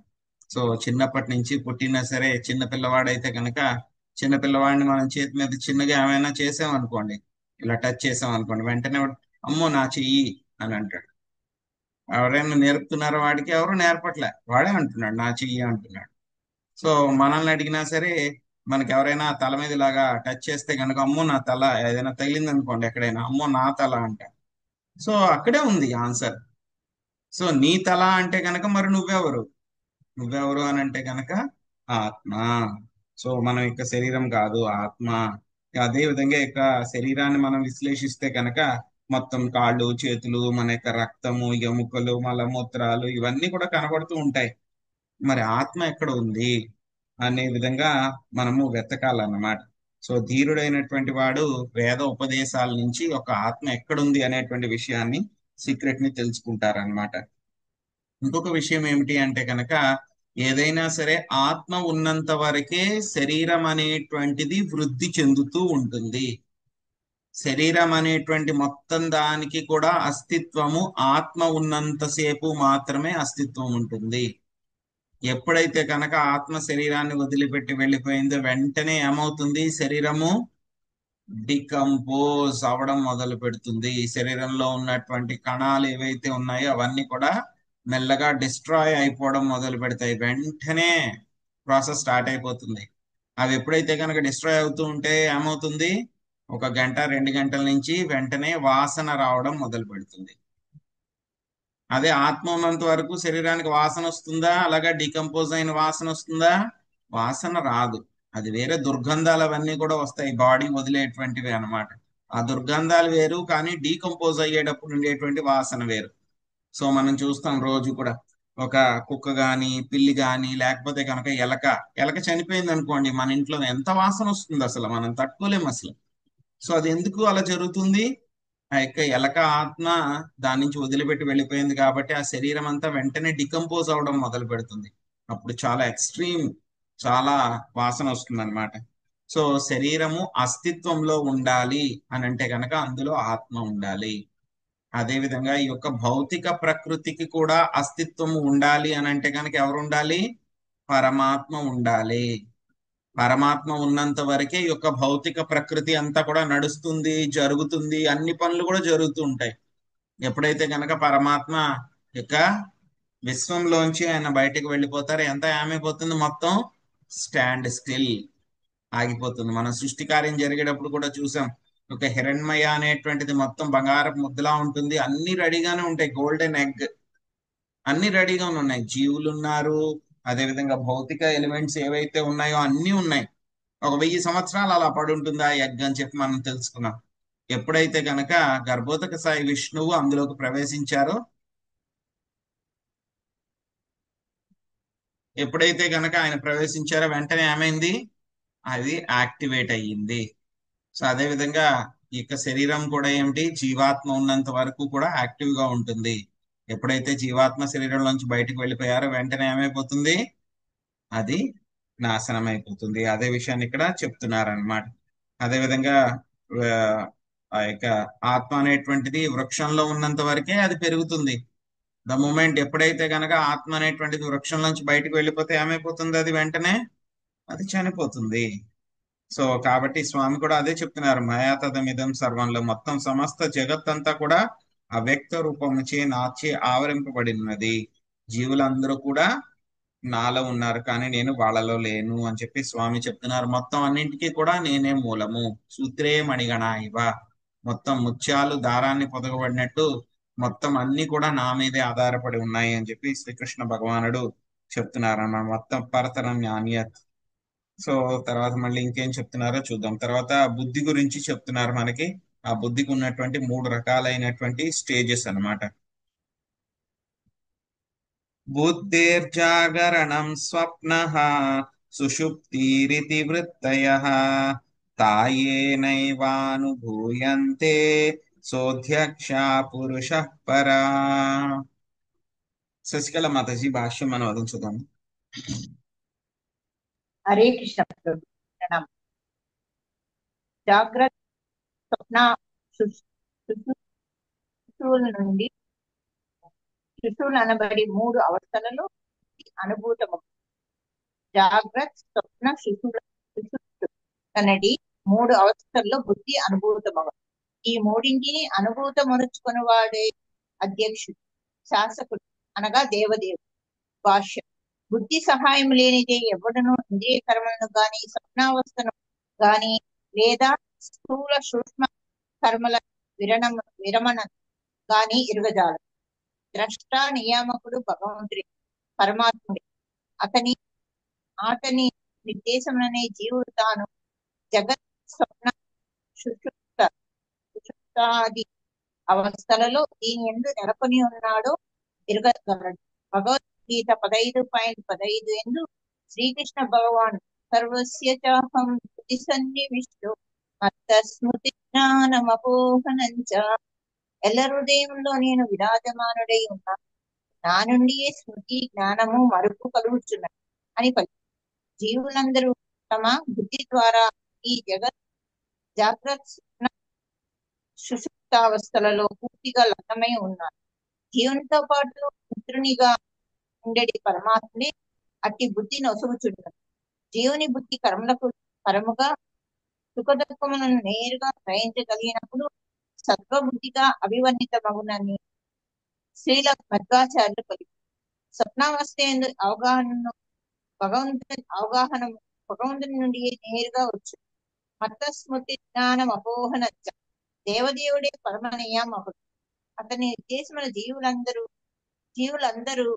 Speaker 1: సో చిన్నప్పటి నుంచి పుట్టినా సరే చిన్న పిల్లవాడైతే కనుక, చిన్న పిల్లవాడిని మనం చేతి మీద చిన్నగా ఏమైనా చేసామనుకోండి, ఇలా టచ్ చేసాం అనుకోండి, వెంటనే అమ్మో నా చెయ్యి అని అంటాడు. ఎవరైనా నేర్పుతున్నారో వాడికి? ఎవరు నేర్పట్లే, వాడే అంటున్నాడు నా చెయ్యి అంటున్నాడు. సో మనల్ని అడిగినా సరే, మనకి ఎవరైనా తల మీద ఇలాగా టచ్ చేస్తే కనుక అమ్మో నా తల, ఏదైనా తగిలింది అనుకోండి ఎక్కడైనా, అమ్మో నా తల అంట. సో అక్కడే ఉంది ఆన్సర్. సో నీ తల అంటే కనుక మరి నువ్వెవరు అని అంటే కనుక ఆత్మ. సో మనం ఇక శరీరం కాదు, ఆత్మ. అదే విధంగా ఇక శరీరాన్ని మనం విశ్లేషిస్తే కనుక మొత్తం కాళ్ళు, చేతులు, మన యొక్క రక్తము, ఎముకలు, మలమూత్రాలు ఇవన్నీ కూడా కనబడుతూ ఉంటాయి. మరి ఆత్మ ఎక్కడ ఉంది అనే విధంగా మనము వెతకాలన్నమాట. సో ధీరుడైనటువంటి వాడు వేద ఉపదేశాల నుంచి ఒక ఆత్మ ఎక్కడుంది అనేటువంటి విషయాన్ని, సీక్రెట్ ని తెలుసుకుంటారనమాట. ఇంకొక విషయం ఏమిటి అంటే కనుక, ఏదైనా సరే ఆత్మ ఉన్నంత వరకే శరీరం అనేటువంటిది వృద్ధి చెందుతూ ఉంటుంది. శరీరం అనేటువంటి మొత్తం దానికి కూడా అస్తిత్వము ఆత్మ ఉన్నంతసేపు మాత్రమే అస్తిత్వం ఉంటుంది. ఎప్పుడైతే కనుక ఆత్మ శరీరాన్ని వదిలిపెట్టి వెళ్ళిపోయిందో వెంటనే ఏమవుతుంది? శరీరము డికంపోజ్ అవడం మొదలు పెడుతుంది. శరీరంలో ఉన్నటువంటి కణాలు ఏవైతే ఉన్నాయో అవన్నీ కూడా మెల్లగా డిస్ట్రాయ్ అయిపోవడం మొదలు పెడతాయి. వెంటనే ప్రాసెస్ స్టార్ట్ అయిపోతుంది. అవి ఎప్పుడైతే కనుక డిస్ట్రాయ్ అవుతూ ఉంటే ఏమవుతుంది? 1 గంట 2 గంటల నుంచి వెంటనే వాసన రావడం మొదలు పెడుతుంది. అదే ఆత్మ ఉన్నంత వరకు శరీరానికి వాసన వస్తుందా? అలాగా డికంపోజ్ అయిన వాసన వస్తుందా? వాసన రాదు. అది వేరే దుర్గంధాలు అవన్నీ కూడా వస్తాయి, బాడీ వదిలేటువంటివి అన్నమాట. ఆ దుర్గంధాలు వేరు, కానీ డీకంపోజ్ అయ్యేటప్పుడు ఉండేటువంటి వాసన వేరు. సో మనం చూస్తాం రోజు కూడా, ఒక కుక్క గాని, పిల్లి గాని, లేకపోతే కనుక ఎలక చనిపోయింది అనుకోండి, మన ఇంట్లో ఎంత వాసన వస్తుంది, అసలు మనం తట్టుకోలేము అసలు. సో అది ఎందుకు అలా జరుగుతుంది? ఆ యొక్క ఎలక ఆత్మ దాని నుంచి వదిలిపెట్టి వెళ్ళిపోయింది కాబట్టి ఆ శరీరం అంతా వెంటనే డికంపోజ్ అవడం మొదలు పెడుతుంది. అప్పుడు చాలా ఎక్స్ట్రీమ్, చాలా వాసన వస్తుంది అనమాట. సో శరీరము అస్తిత్వంలో ఉండాలి అని అంటే కనుక అందులో ఆత్మ ఉండాలి. అదే విధంగా ఈ యొక్క భౌతిక ప్రకృతికి కూడా అస్తిత్వం ఉండాలి అని అంటే కనుక ఎవరు ఉండాలి? పరమాత్మ ఉండాలి. పరమాత్మ ఉన్నంత వరకే ఈ యొక్క భౌతిక ప్రకృతి అంతా కూడా నడుస్తుంది, జరుగుతుంది, అన్ని పనులు కూడా జరుగుతూ ఉంటాయి. ఎప్పుడైతే కనుక పరమాత్మ యొక్క విశ్వంలోంచి ఆయన బయటకు వెళ్ళిపోతారో ఎంత ఏమైపోతుంది? మొత్తం స్టాండ్ స్టిల్ ఆగిపోతుంది. మనం సృష్టి కార్యం జరిగేటప్పుడు కూడా చూసాం. ఒక హిరణ్మయ అనేటువంటిది మొత్తం బంగారపు ముద్దలా ఉంటుంది, అన్ని రెడీగానే ఉంటాయి, గోల్డెన్ ఎగ్ అన్ని రెడీగా ఉన్నాయి. జీవులు ఉన్నారు, అదేవిధంగా భౌతిక ఎలిమెంట్స్ ఏవైతే ఉన్నాయో అన్ని ఉన్నాయి. ఒక 1000 సంవత్సరాలు అలా పడి ఉంటుంది ఆ యజ్ఞ అని చెప్పి మనం తెలుసుకున్నాం. ఎప్పుడైతే కనుక గర్భోదక సాయి విష్ణువు అందులోకి ప్రవేశించారో, ఎప్పుడైతే కనుక ఆయన ప్రవేశించారో వెంటనే ఏమైంది? అది యాక్టివేట్ అయ్యింది. సో అదే విధంగా ఈ యొక్క శరీరం కూడా ఏమిటి? జీవాత్మ ఉన్నంత వరకు కూడా యాక్టివ్ గా ఉంటుంది. ఎప్పుడైతే జీవాత్మ శరీరం నుంచి బయటకు వెళ్ళిపోయారో వెంటనే ఏమైపోతుంది? అది నాశనం అయిపోతుంది. అదే విషయాన్ని ఇక్కడ చెప్తున్నారనమాట. అదేవిధంగా ఆ, ఆ యొక్క ఆత్మ అనేటువంటిది వృక్షంలో ఉన్నంత వరకే అది పెరుగుతుంది. ద మూమెంట్ ఎప్పుడైతే కనుక ఆత్మ అనేటువంటిది వృక్షం నుంచి బయటకు వెళ్ళిపోతే ఏమైపోతుంది? అది వెంటనే అది చనిపోతుంది. సో కాబట్టి స్వామి కూడా అదే చెప్తున్నారు, మాయాతదమిదం సర్వంలో మొత్తం సమస్త జగత్తంతా కూడా అవ్యక్త రూపముచే నాచే ఆవరింపబడినది. జీవులందరూ కూడా నాలో ఉన్నారు కానీ నేను వాళ్ళలో లేను అని చెప్పి స్వామి చెప్తున్నారు. మొత్తం అన్నింటికీ కూడా నేనే మూలము. సూత్రే మణిగణ ఇవ, మొత్తం ముత్యాలు దారాన్ని పొదగబడినట్టు మొత్తం అన్ని కూడా నా మీదే ఆధారపడి ఉన్నాయి అని చెప్పి శ్రీకృష్ణ భగవానుడు చెప్తున్నారన్నమాట. మొత్తం పరతర జ్ఞానియత్. సో తర్వాత మళ్ళీ ఇంకేం చెప్తున్నారో చూద్దాం. తర్వాత బుద్ధి గురించి చెప్తున్నారు మనకి. ఆ బుద్ధికి ఉన్నటువంటి 3 రకాలైనటువంటి స్టేజెస్ అన్నమాట. బుద్ధిర్జాగరణం స్వప్నః సుషుప్తిరితి వృత్తయః తాయేనైవానుభూయంతే సోధ్యక్షా పురుషః పరా. శశికళ మాతాజీ భాష్యం మనం అర్థం చూద్దాం.
Speaker 10: హరే కృష్ణ ప్రభు. ప్రణామం. జాగ్రత్త, స్వప్న, శిశువుల నుండి శిశువులు అనబడి 3 అవస్థలలో అనుభూతము. జాగ్రత్త, స్వప్న, శిశువులు కనడి 3 అవస్థల్లో బుద్ధి అనుభూతమగు. ఈ మూడింటిని అనుభూతమరుచుకుని వాడే అధ్యక్షుడు, శాసకుడు అనగా దేవదేవుడు. భాష్యం. బుద్ధి సహాయం లేనిదే ఎవడను ఇంద్రియ కర్మలను గాని, స్వప్నావస్థను గాని, లేదా స్థూల సూక్ష్మ కర్మల విరమణ గాని ఎరుగజాడు. ద్రష్ట నియామకుడు భగవంతుడి, పరమాత్ముడి. అతని నిర్దేశముననే జీవుడు తాను జగత్, స్వప్న, సుషుప్తాది అవస్థలలో దీని యందు నెలకొని ఉన్నాడో ఎరుగగలడు. భగవద్గీత 15.15 ఎందు శ్రీకృష్ణ భగవాన్ సర్వస్య చాహం బుద్ధి సన్నివిష్టో మత్తస్మృతి జ్ఞానమపోహనంచ, ఎల్ల హృదయంలో నేను విరాజమానుడై ఉన్నా, నా నుండియే స్మృతి జ్ఞానము మరుపు కలుగుచున్నది అని పలికి. జీవులందరూ తమ బుద్ధి ద్వారా ఈ జగత్, జాగ్రత్త, సుషుప్తావస్థలలో పూర్తిగా లగ్నమై ఉన్నారు. జీవునితో పాటు మిత్రునిగా ఉండేది పరమాత్మే అట్టి బుద్ధిని ఒసుగుచుంటారు. జీవుని బుద్ధి కర్మలకు పరముగా సుఖదుఖములను నేరుగా గ్రహించగలిగినప్పుడు సత్వబుద్ధిగా అభివర్ణితమగునని శ్రీల మధ్వాచార్యులు పలికి. స్వప్నావస్థ ఎందు అవగాహనను భగవంతుని నుండి నేరుగా వచ్చు. మత్తస్మృతి జ్ఞానం అపోహన. దేవదేవుడే పరమ నియామకుడు. అతని ఉద్దేశముల జీవులందరూ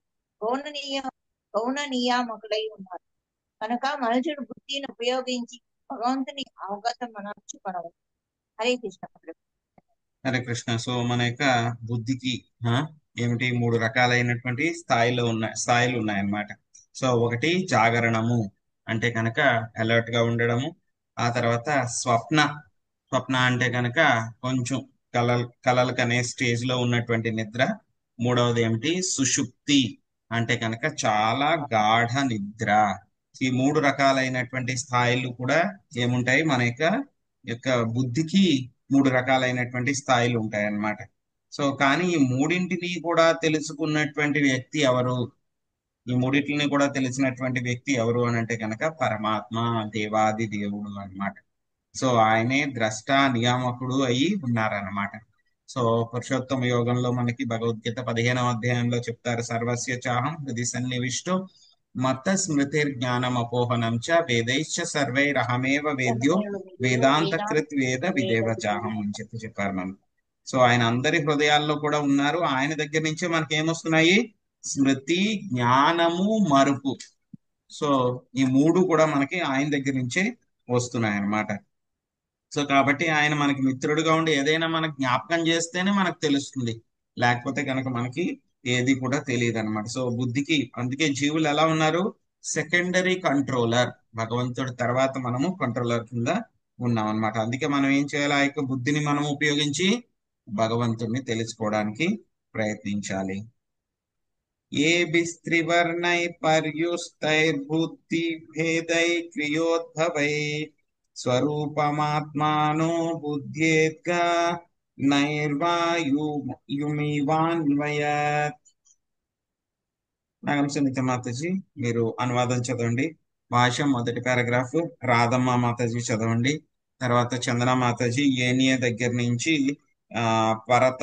Speaker 10: గౌణ నియామకులై ఉన్నారు కనుక మనుషుడు బుద్ధిని ఉపయోగించి భగవంతుని అవగతం మనర్చుకొనవచ్చు. హరే కృష్ణ.
Speaker 1: హరే కృష్ణ. సో మన యొక్క బుద్ధికి ఏమిటి 3 రకాలైనటువంటి స్థాయిలు ఉన్నాయన్నమాట. సో ఒకటి జాగరణము అంటే కనుక అలర్ట్ గా ఉండడము. ఆ తర్వాత స్వప్న అంటే కనుక కొంచెం కలలు కనే స్టేజ్ లో ఉన్నటువంటి నిద్ర. మూడవది ఏమిటి? సుషుప్తి అంటే కనుక చాలా గాఢ నిద్ర. ఈ మూడు రకాలైనటువంటి స్థాయిలు కూడా ఏముంటాయి మన యొక్క బుద్ధికి మూడు రకాలైనటువంటి స్థాయిలు ఉంటాయి అన్నమాట. సో కానీ ఈ మూడింటిని కూడా తెలుసుకున్నటువంటి వ్యక్తి ఎవరు? ఈ మూడింటిని కూడా తెలిసినటువంటి వ్యక్తి ఎవరు అని అంటే కనుక పరమాత్మ, దేవాది దేవుడు అన్నమాట. సో ఆయనే ద్రష్ట నియామకుడు అయి ఉన్నారన్నమాట. సో పురుషోత్తమ యోగంలో మనకి భగవద్గీత 15వ అధ్యాయంలో చెప్తారు, సర్వస్య చాహం హృది సన్నివిష్టో మత స్మృతిర్జ్ఞానం అపోహనం చ వేదైశ్చ సర్వైరహమేవ వేద్యో వేదాంత కృత్ వేద విదేవ చాహం అని చెప్పారు మనం. సో ఆయన అందరి హృదయాల్లో కూడా ఉన్నారు. ఆయన దగ్గర నుంచే మనకి ఏమొస్తున్నాయి? స్మృతి, జ్ఞానము, మరుపు. సో ఈ మూడు కూడా మనకి ఆయన దగ్గర నుంచే వస్తున్నాయి అన్నమాట. సో కాబట్టి ఆయన మనకి మిత్రుడుగా ఉండి ఏదైనా మనకు జ్ఞాపకం చేస్తేనే మనకు తెలుస్తుంది, లేకపోతే కనుక మనకి ఏది కూడా తెలియదు అనమాట. సో బుద్ధికి అందుకే జీవులు ఎలా ఉన్నారు? Secondary controller. భగవంతుడి తర్వాత మనము కంట్రోలర్ కింద ఉన్నాం అనమాట. అందుకే మనం ఏం చేయాలి? ఆ యొక్క బుద్ధిని మనం ఉపయోగించి భగవంతుడిని తెలుసుకోవడానికి ప్రయత్నించాలి. ఏ బిస్త్రివర్ణై పర్యుస్తైర్బుద్ధి భేదై క్రియోద్భవై స్వరూపమాత్మానో బుద్ధ్యేద్గా నైర్వాయుమివాన్వయత్. నాగం సునీత మాతాజీ మీరు అనువాదం చదవండి. భాష్యం మొదటి పారాగ్రాఫ్ రాధమ్మ మాతాజీ చదవండి. తర్వాత చందన మాతాజీ ఏనియ దగ్గర నుంచి పరత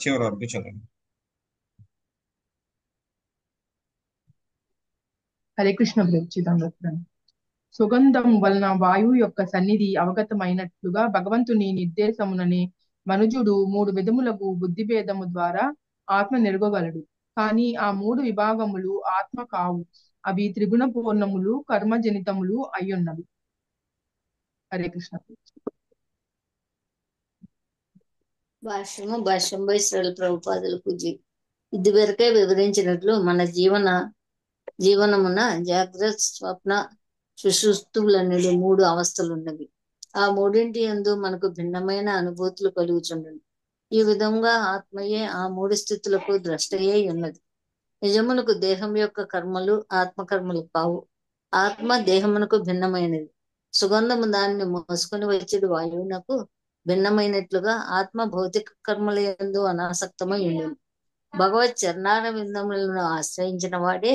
Speaker 1: చివరి వరకు చదవండి.
Speaker 11: హరే కృష్ణ ప్రభుజీ. సుగంధం వలన వాయువు యొక్క సన్నిధి అవగతమైనట్లుగా భగవంతుని నిర్దేశముననే మనుజుడు మూడు విధములకు బుద్ధిభేదము ద్వారా ఆత్మ నెరుగగలడు. కానీ ఆ మూడు విభాగములు ఆత్మ కావు, అవి త్రిగుణ పూర్ణములు కర్మజనితములు అయ్యున్నవి. హరే కృష్ణ.
Speaker 12: భాష్యం బై శ్రీల ప్రభుపాదుల పూజీ. ఇదివరకే వివరించినట్లు మన జీవనమున జాగ్రత్త, స్వప్న, సుషుప్తులనేది మూడు అవస్థలు ఉన్నవి. ఆ మూడింటి యందు మనకు భిన్నమైన అనుభూతులు కలుగుచుండను. ఈ విధంగా ఆత్మయే ఆ మూడు స్థితులకు ద్రష్టయే ఉన్నది. నిజమునకు దేహం యొక్క కర్మలు ఆత్మకర్మలు కావు. ఆత్మ దేహమునకు భిన్నమైనది. సుగంధము దానిని మోసుకొని వచ్చేది వాయువునకు భిన్నమైనట్లుగా ఆత్మ భౌతిక కర్మల యందు అనాసక్తమై ఉండేది. భగవత్ చరణార విందములను ఆశ్రయించిన వాడే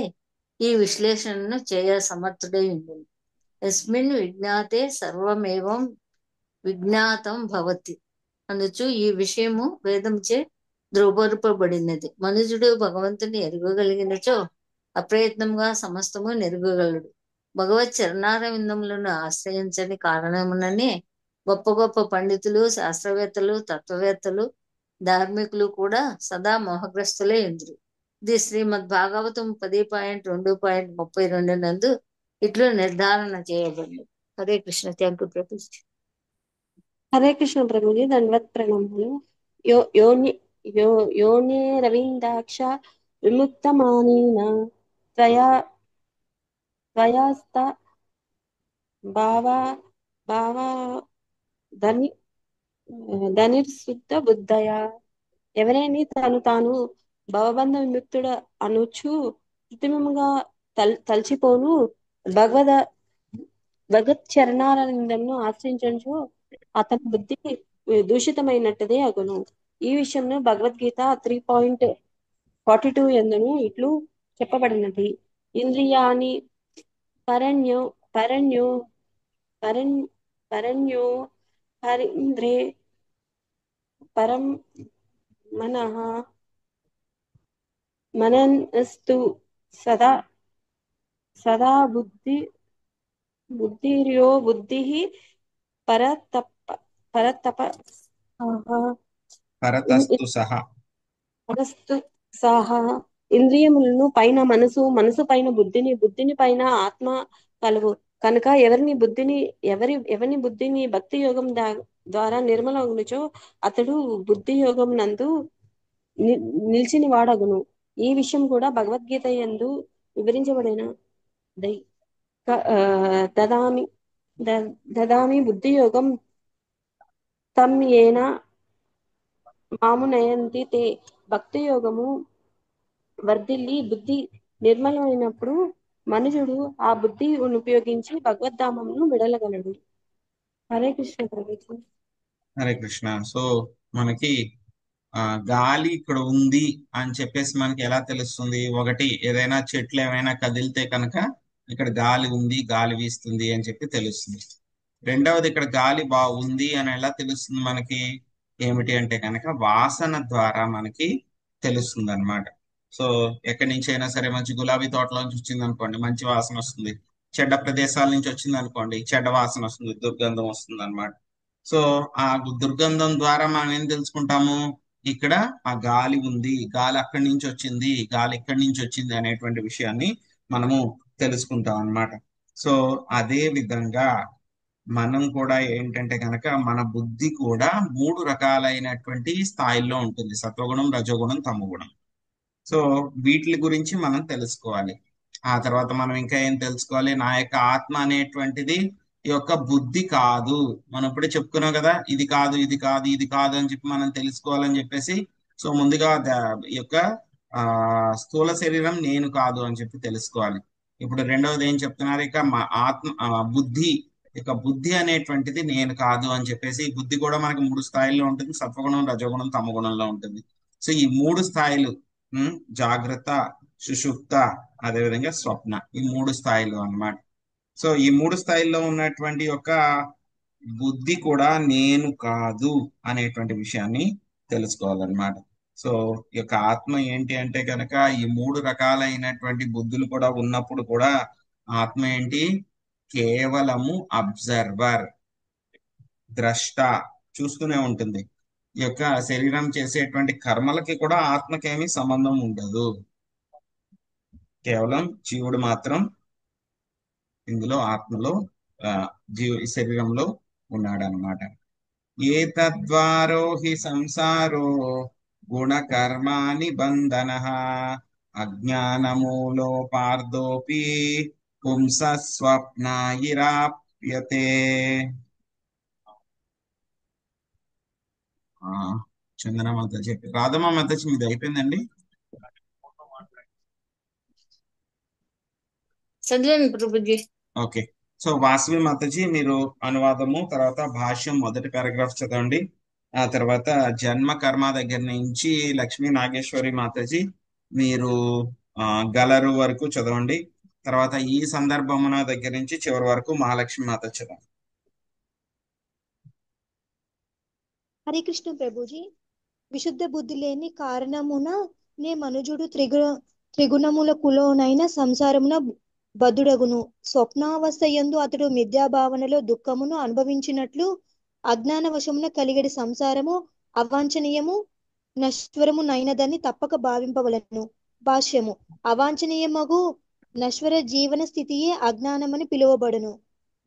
Speaker 12: ఈ విశ్లేషణను చేయ సమర్థుడై ఉండేది. యస్మిన్ విజ్ఞాతే సర్వమేవం విజ్ఞాతం భవతి అనుచు ఈ విషయము వేదంచే ధృవపరపబడినది. మనుజుడు భగవంతుని ఎరుగగలిగినచో అప్రయత్నంగా సమస్తము నెరుగగలడు. భగవత్ చరణార విందములను ఆశ్రయించని కారణముననే గొప్ప గొప్ప పండితులు, శాస్త్రవేత్తలు, తత్వవేత్తలు, ధార్మికులు కూడా సదా మోహగ్రస్తులే ఇంద్రు. ఇది శ్రీమద్ భాగవతం 10.2.32 నందు ఇట్లు నిర్ధారణ చేయబడింది. హరే కృష్ణ. Thank you Prabhuji.
Speaker 13: హరే కృష్ణ ప్రభుజీ. దండవత్ ప్రణామాలు. యోని రవీంద్రాక్ష విముక్తమానీన త్వయాస్త భావా ధనిర్శుద్ధ బుద్ధయ. ఎవరైనా తను తాను భవబంధ విముక్తుడు అనుచు కృత్రిమముగా తలచిపోను భగవత్ చరణారవిందమును ఆశ్రయించు అతని బుద్ధి దూషితమైనట్టుదే అగును. ఈ విషయంలో భగవద్గీత 3.42 ఎందును ఇట్లు చెప్పబడినది. ఇంద్రియాని పరణ్యో హరింద్రే పరం మనస్తు సదా బుద్ధిర్యో బుద్ధి
Speaker 1: పరతస్తు
Speaker 13: సహా. ఇంద్రియములను పైన మనసు పైన బుద్ధిని పైన ఆత్మ కలుగు కనుక ఎవరిని బుద్ధిని భక్తి యోగం ద్వారా నిర్మలగునుచో అతడు బుద్ధి యోగం నందు నిలిచిన వాడగును. ఈ విషయం కూడా భగవద్గీత యందు వివరించబడిన దదామి బుద్ధి యోగం తం ఏన మామునయంతి తే భక్తి యోగము వర్ధిల్లి బుద్ధి నిర్మలమైనప్పుడు మనుజుడు ఆ బుద్ధి ఉపయోగించి భగవద్ధామమును విడలగలడు. హరే కృష్ణ ప్రభుజీ.
Speaker 1: హరే కృష్ణ. సో మనకి గాలి ఇక్కడ ఉంది అని చెప్పేసి మనకి ఎలా తెలుస్తుంది? ఒకటి, ఏదైనా చెట్లు ఏమైనా కదిలితే కనుక ఇక్కడ గాలి ఉంది, గాలి వీస్తుంది అని చెప్పి తెలుస్తుంది. రెండవది, ఇక్కడ గాలి బాగుంది అని ఎలా తెలుస్తుంది మనకి? ఏమిటి అంటే కనుక వాసన ద్వారా మనకి తెలుస్తుంది అనమాట. సో ఎక్కడి నుంచి అయినా సరే, మంచి గులాబీ తోటలోంచి వచ్చింది అనుకోండి, మంచి వాసన వస్తుంది. చెడ్డ ప్రదేశాల నుంచి వచ్చింది అనుకోండి, చెడ్డ వాసన వస్తుంది, దుర్గంధం వస్తుంది అనమాట. సో ఆ దుర్గంధం ద్వారా మనం ఏం తెలుసుకుంటాము? ఇక్కడ ఆ గాలి ఉంది, గాలి అక్కడి నుంచి వచ్చింది, గాలి ఇక్కడి నుంచి వచ్చింది అనేటువంటి విషయాన్ని మనము తెలుసుకుంటాం అన్నమాట. సో అదే విధంగా మనం కూడా ఏంటంటే కనుక మన బుద్ధి కూడా 3 రకాలైనటువంటి స్థాయిల్లో ఉంటుంది: సత్వగుణం, రజోగుణం, తమోగుణం. సో వీటి గురించి మనం తెలుసుకోవాలి. ఆ తర్వాత మనం ఇంకా ఏం తెలుసుకోవాలి? నా యొక్క ఆత్మ అనేటువంటిది ఈ యొక్క బుద్ధి కాదు. మనం ఇప్పుడే చెప్పుకున్నాం కదా, ఇది కాదు, ఇది కాదు, ఇది కాదు అని చెప్పి మనం తెలుసుకోవాలని చెప్పేసి. సో ముందుగా ఈ యొక్క స్థూల శరీరం నేను కాదు అని చెప్పి తెలుసుకోవాలి. ఇప్పుడు రెండవది ఏం చెప్తున్నారు? ఇక మా ఆత్మ బుద్ధి, ఇక బుద్ధి అనేటువంటిది నేను కాదు అని చెప్పేసి. బుద్ధి కూడా మనకి 3 స్థాయిల్లో ఉంటుంది: సత్వగుణం, రజోగుణం, తమగుణంలో ఉంటుంది. సో ఈ 3 స్థాయిలు, జాగ్రత్త, సుషుప్త, అదేవిధంగా స్వప్న, ఈ 3 స్థాయిలు అన్నమాట. సో ఈ 3 స్థాయిల్లో ఉన్నటువంటి యొక్క బుద్ధి కూడా నేను కాదు అనేటువంటి విషయాన్ని తెలుసుకోవాలన్నమాట. సో ఈ యొక్క ఆత్మ ఏంటి అంటే కనుక ఈ 3 రకాలైనటువంటి బుద్ధులు కూడా ఉన్నప్పుడు కూడా ఆత్మ ఏంటి? కేవలము అబ్జర్వర్, ద్రష్ట, చూస్తూనే ఉంటుంది. ఈ యొక్క శరీరం చేసేటువంటి కర్మలకి కూడా ఆత్మకేమీ సంబంధం ఉండదు. కేవలం జీవుడు మాత్రం ఇందులో ఆత్మలో శరీరంలో ఉన్నాడనమాట. ఏ తద్వారో హి సంసారో గుణకర్మాని బంధన అజ్ఞానమూలో పార్దోపి పుంస స్వప్నాయిరాప్యతే. చందన మాత చెప్పి, రాధమ్మ మాత మీది అయిపోయిందండి. ఓకే. సో వాసవి మాతాజీ మీరు అనువాదము తర్వాత భాష్యం మొదటి పారాగ్రాఫ్ చదవండి. ఆ తర్వాత జన్మ కర్మ దగ్గర నుంచి లక్ష్మీ నాగేశ్వరి మాతాజీ మీరు గలరు వరకు చదవండి. తర్వాత ఈ సందర్భమున దగ్గర నుంచి చివరి వరకు మహాలక్ష్మి మాత చదవండి.
Speaker 14: హరే కృష్ణ ప్రభుజీ. విశుద్ధ బుద్ధి లేని కారణమున నే మనుజుడు త్రిగుణములకులోనైన సంసారమున బద్ధుడగును. స్వప్నావస్థ యందు అతడు మిథ్యాభావనలో దుఃఖమును అనుభవించినట్లు అజ్ఞాన వశమున కలిగడి సంసారము అవాంఛనీయము నశ్వరము నైనదని తప్పక భావింపవలను. భాష్యము: అవాంఛనీయమగు నశ్వర జీవన స్థితియే అజ్ఞానమని పిలువబడును.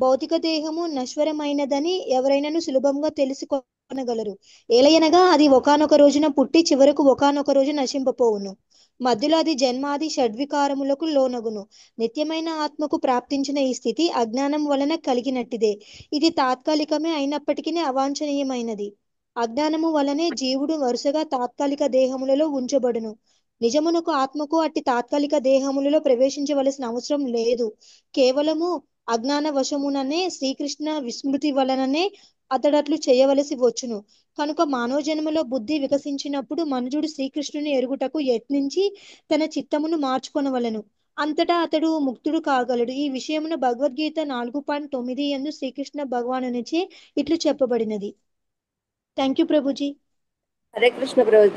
Speaker 14: భౌతిక దేహము నశ్వరమైనదని ఎవరైనాను సులభంగా తెలుసుకొనగలరు. ఏలయనగా అది ఒకానొక రోజున పుట్టి చివరకు ఒకానొక రోజు నశింపపోవును. మధ్యలో అది జన్మాది షడ్వికారములకు లోనగును. నిత్యమైన ఆత్మకు ప్రాప్తించిన ఈ స్థితి అజ్ఞానం వలన కలిగినట్టిదే. ఇది తాత్కాలికమే అయినప్పటికీ అవాంఛనీయమైనది. అజ్ఞానము వలనే జీవుడు వరుసగా తాత్కాలిక దేహములలో ఉంచబడును. నిజమునకు ఆత్మకు అట్టి తాత్కాలిక దేహములలో ప్రవేశించవలసిన అవసరం లేదు. కేవలము అజ్ఞాన వశముననే శ్రీకృష్ణ విస్మృతి వలననే అతడట్లు చేయవలసి వచ్చును. కనుక మానవ జన్మలో బుద్ధి వికసించినప్పుడు మనుజుడు శ్రీకృష్ణుని ఎరుగుటకు యత్నించి తన చిత్తమును మార్చుకొనవలను. అంతటా అతడు ముక్తుడు కాగలడు. ఈ విషయమున భగవద్గీత 4.9 యందు శ్రీకృష్ణ భగవానునిచే ఇట్లు చెప్పబడినది. Thank you Prabhuji.
Speaker 15: హరే కృష్ణ ప్రభుజీ.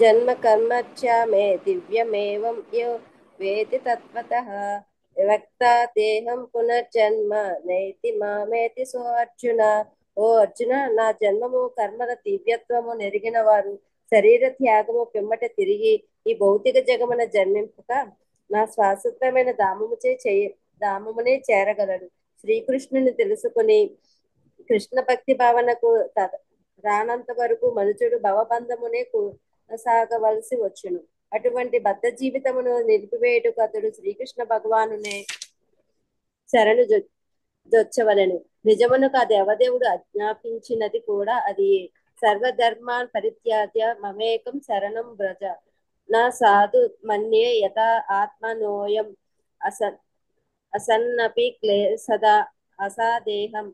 Speaker 15: జన్మ కర్మచ్చ మే దివ్యమేవం యో వేతి తత్వతః వ్యక్తా దేహం పునర్జన్మ నైతి మామేతి సో అర్జున. ఓ అర్జున, నా జన్మము కర్మల దివ్యత్వము నెరిగిన వారు శరీర త్యాగము పిమ్మట తిరిగి ఈ భౌతిక జగమున జన్మింపక నా శాశ్వతమైన ధామమునే చేరగలడు. శ్రీకృష్ణుని తెలుసుకుని కృష్ణ భక్తి భావనకు రానంత వరకు మనుషుడు భవబంధమునే సాగవలసి వచ్చును. అటువంటి బద్ధ జీవితమును నిలిపివేయుటకు అతడు శ్రీకృష్ణ భగవానునే శరణు జొచ్చవలెను. నిజమునకు ఆ దేవదేవుడు ఆజ్ఞాపించినది కూడా అది. సర్వధర్మాన్ పరిత్యాజ్య మమేకం శరణం వ్రజ నా సాధు మన్యే యథా ఆత్మనోయం అసన్నపి క్లేశదా అసాదేహం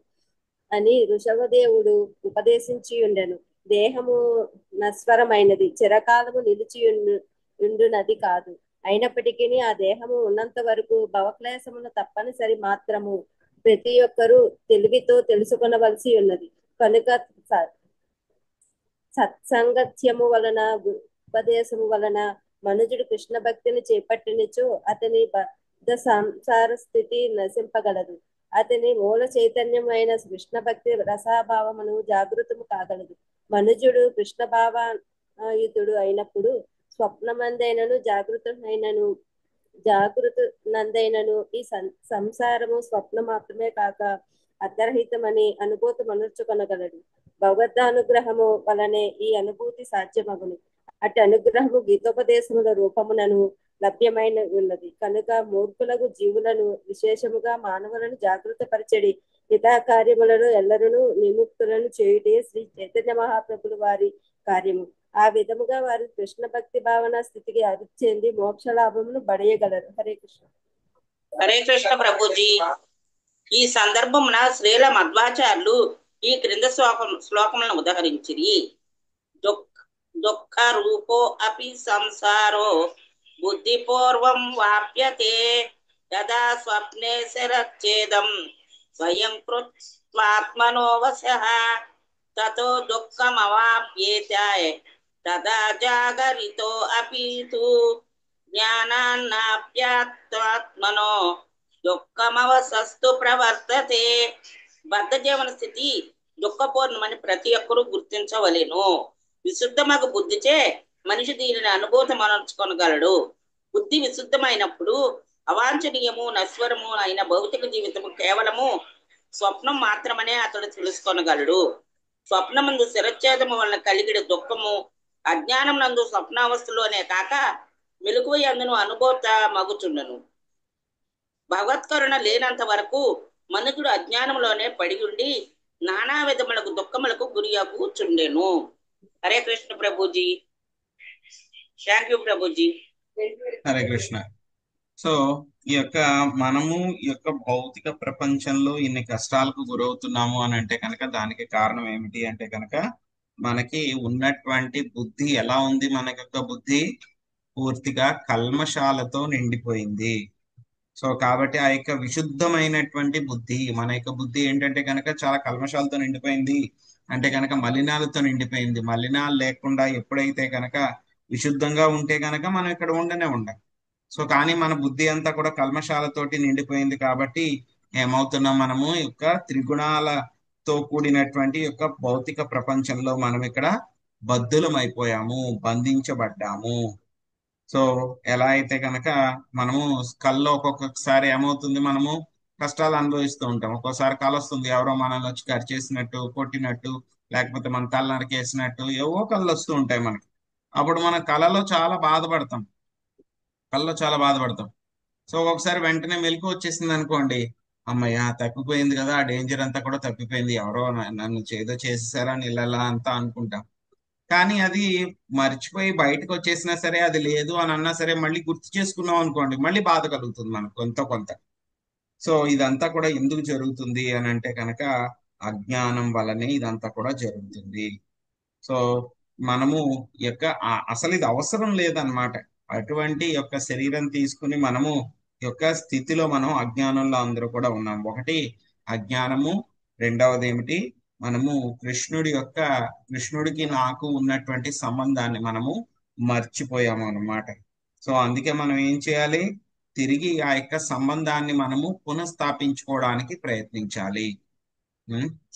Speaker 15: అని ఋషభదేవుడు ఉపదేశించి ఉండెను. దేహము నశ్వరమైనది, చిరకాలము నిలిచి ఉండునది కాదు. అయినప్పటికీ ఆ దేహము ఉన్నంత వరకు భవక్లేశమును తప్పనిసరి మాత్రము ప్రతి ఒక్కరూ తెలివితో తెలుసుకొనవలసి ఉన్నది. కనుక సత్సంగత్యము వలన ఉపదేశము వలన మనుజుడు కృష్ణ భక్తిని చేపట్టినచో అతని బద్ధ సంసార స్థితి నశింపగలదు. అతని మూల చైతన్యమైన కృష్ణ భక్తి రసాభావమును జాగృతము కాగలదు. మనుజుడు కృష్ణ భావాయుతుడు అయినప్పుడు స్వప్నమందైనను జాగృత నందైనను ఈ సంసారము స్వప్నం మాత్రమే కాక అర్ధరహితమని అనుభూతి మనర్చుకొనగలడు. భగవద్నుగ్రహము వలనే ఈ అనుభూతి సాధ్యమగును. అటు అనుగ్రహము గీతోపదేశముల రూపమునను లభ్యమైన ఉన్నది. కనుక మూర్ఖులకు జీవులను విశేషముగా మానవులను జాగృత పరిచడి హితకార్యములను ఎల్లరూ నిముక్తులను చేయుటే శ్రీ చైతన్య మహాప్రభుల వారి కార్యము. ఆ విధముగా వారు కృష్ణ భక్తి భావన స్థితికి అభివృద్ధి చెంది మోక్ష లాభమును బడయగలరు. హరే కృష్ణ.
Speaker 3: హరే కృష్ణ ప్రభుజీ. ఈ సందర్భమున శ్రీల మధ్వాచార్యులు ఈ క్రింద శ్లోకములను ఉదహరించిరి. దుఃఖ రూపో అపి సంసారో బుద్ధిపూర్వం వాప్యతే యదా స్వప్నే శరచ్ఛేదం స్వయం కృత్వాత్మనో వశః తతో దుఃఖమవాప్యేత తదా జాగరితో అపి తు జ్ఞానాన్నాప్యాత్మాత్మనో దుఃఖమవసస్తు ప్రవర్తతే. బద్ధ జీవన స్థితి దుఃఖపూర్ణమని ప్రతి ఒక్కరూ గుర్తించవలెను. విశుద్ధమగు బుద్ధిచే మనిషి దీనిని అనుభూతం అనర్చుకొనగలడు. బుద్ధి విశుద్ధమైనప్పుడు అవాంఛనీయము నశ్వరము అయిన భౌతిక జీవితము కేవలము స్వప్నం మాత్రమనే అతడు తెలుసుకొనగలడు. స్వప్నమందు శిరచ్ఛేదము వలన కలిగిన దుఃఖము అజ్ఞానం నందు స్వప్నావస్థలోనే కాక మెలకువ యందును అనుభూత మగుచుండను. భగవత్కరుణ లేనంత వరకు మనుషుడు అజ్ఞానంలోనే పడి ఉండి నానా విధములకు దుఃఖములకు గురియగుచుండెను. Hare Krishna Prabhuji. Thank you Prabhuji.
Speaker 1: Hare Krishna. So ఈ యొక్క మనము ఈ యొక్క భౌతిక ప్రపంచంలో ఇన్ని కష్టాలకు గురవుతున్నాము అని అంటే కనుక దానికి కారణం ఏమిటి అంటే కనుక మనకి ఉన్నటువంటి బుద్ధి ఎలా ఉంది? మన యొక్క బుద్ధి పూర్తిగా కల్మషాలతో నిండిపోయింది. సో కాబట్టి ఆ యొక్క విశుద్ధమైనటువంటి బుద్ధి, మన యొక్క బుద్ధి ఏంటంటే కనుక చాలా కల్మషాలతో నిండిపోయింది అంటే కనుక మలినాలతో నిండిపోయింది. మలినాలు లేకుండా ఎప్పుడైతే కనుక విశుద్ధంగా ఉంటే కనుక మనం ఇక్కడ ఉండం. సో కానీ మన బుద్ధి అంతా కూడా కల్మషాలతోటి నిండిపోయింది కాబట్టి ఏమవుతున్నాం? మనము యొక్క త్రిగుణాలతో కూడినటువంటి యొక్క భౌతిక ప్రపంచంలో మనం ఇక్కడ బద్ధులమైపోయాము, బంధించబడ్డాము. సో ఎలా అయితే కనుక మనము కల్లో ఒక్కొక్కసారి ఏమవుతుంది, మనము కష్టాలు అనుభవిస్తూ ఉంటాం. ఒక్కోసారి కళ వస్తుంది, ఎవరో మనల్ని వచ్చి కరిచేసినట్టు, కొట్టినట్టు, లేకపోతే మన తల నరికేసినట్టు ఏవో కళ్ళు వస్తూ ఉంటాయి మనకి. అప్పుడు మన కళలో చాలా బాధపడతాం. సో ఒకసారి వెంటనే మెలకు వచ్చేసింది అనుకోండి, అమ్మయ్య తప్పిపోయింది కదా, ఆ డేంజర్ అంతా కూడా తప్పిపోయింది, ఎవరో నన్ను ఏదో చేసేసారని ఇలా అంతా అనుకుంటాం. కానీ అది మర్చిపోయి బయటకు వచ్చేసినా సరే, అది లేదు అని అన్నా సరే, మళ్ళీ గుర్తు చేసుకున్నాం అనుకోండి, మళ్ళీ బాధ కలుగుతుంది మనకు కొంత. సో ఇదంతా కూడా ఎందుకు జరుగుతుంది అని అంటే కనుక అజ్ఞానం వల్లనే ఇదంతా కూడా జరుగుతుంది. సో మనము యొక్క అసలు ఇది అవసరం లేదన్నమాట. అటువంటి యొక్క శరీరం తీసుకుని మనము యొక్క స్థితిలో మనం అజ్ఞానంలో అందరూ కూడా ఉన్నాం. ఒకటి అజ్ఞానము, రెండవది ఏమిటి, మనము కృష్ణుడికి నాకు ఉన్నటువంటి సంబంధాన్ని మనము మర్చిపోయాము అన్నమాట. సో అందుకే మనం ఏం చేయాలి? తిరిగి ఆ యొక్క సంబంధాన్ని మనము పునఃస్థాపించుకోవడానికి ప్రయత్నించాలి.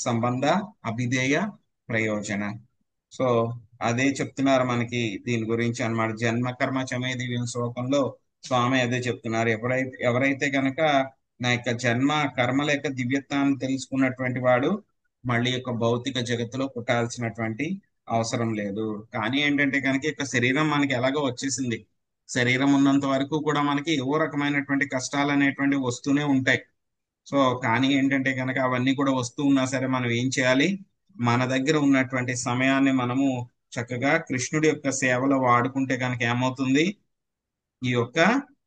Speaker 1: సంబంధ అభిధేయ ప్రయోజన. సో అదే చెప్తున్నారు మనకి దీని గురించి అన్నమాట. జన్మ కర్మ చమే దివ్యం శ్లోకంలో స్వామి అదే చెప్తున్నారు. ఎవరైతే కనుక నా యొక్క జన్మ కర్మల యొక్క దివ్యత్వాన్ని తెలుసుకున్నటువంటి వాడు మళ్ళీ యొక్క భౌతిక జగత్తులో పుట్టాల్సినటువంటి అవసరం లేదు. కానీ ఏంటంటే కనుక యొక్క శరీరం మనకి ఎలాగో వచ్చేసింది. శరీరం ఉన్నంత వరకు కూడా మనకి ఏవో రకమైనటువంటి కష్టాలు అనేటువంటివి వస్తూనే ఉంటాయి. సో కానీ ఏంటంటే కనుక అవన్నీ కూడా వస్తూ ఉన్నా సరే మనం ఏం చేయాలి? మన దగ్గర ఉన్నటువంటి సమయాన్ని మనము చక్కగా కృష్ణుడి యొక్క సేవలో వాడుకుంటే కనుక ఏమవుతుంది, ఈ యొక్క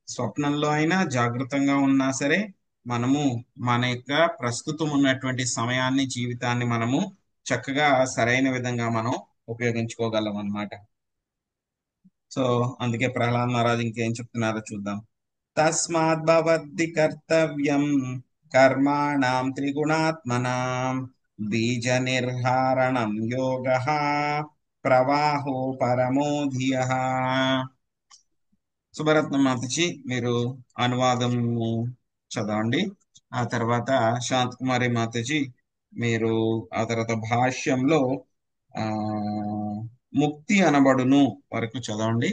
Speaker 1: స్వప్నంలో అయినా జాగృతంగా ఉన్నా సరే మనము మన యొక్క ప్రస్తుతం ఉన్నటువంటి సమయాన్ని, జీవితాన్ని మనము చక్కగా సరైన విధంగా మనం ఉపయోగించుకోగలం అన్నమాట. సో అందుకే ప్రహ్లాద్ మహారాజ్ ఇంకేం చెప్తున్నారో చూద్దాం. తస్మాత్ భవద్ది కర్తవ్యం కర్మాణం త్రిగుణాత్మనాం బీజ నిర్హారణం యోగః ప్రవాహో పరమో ధియః. సుభరత్న మాతజీ మీరు అనువాదం చదవండి. ఆ తర్వాత శాంతకుమారి మాతజీ మీరు ఆ తర్వాత భాష్యంలో ఆ ముక్తి అనబడును వరకు చదవండి.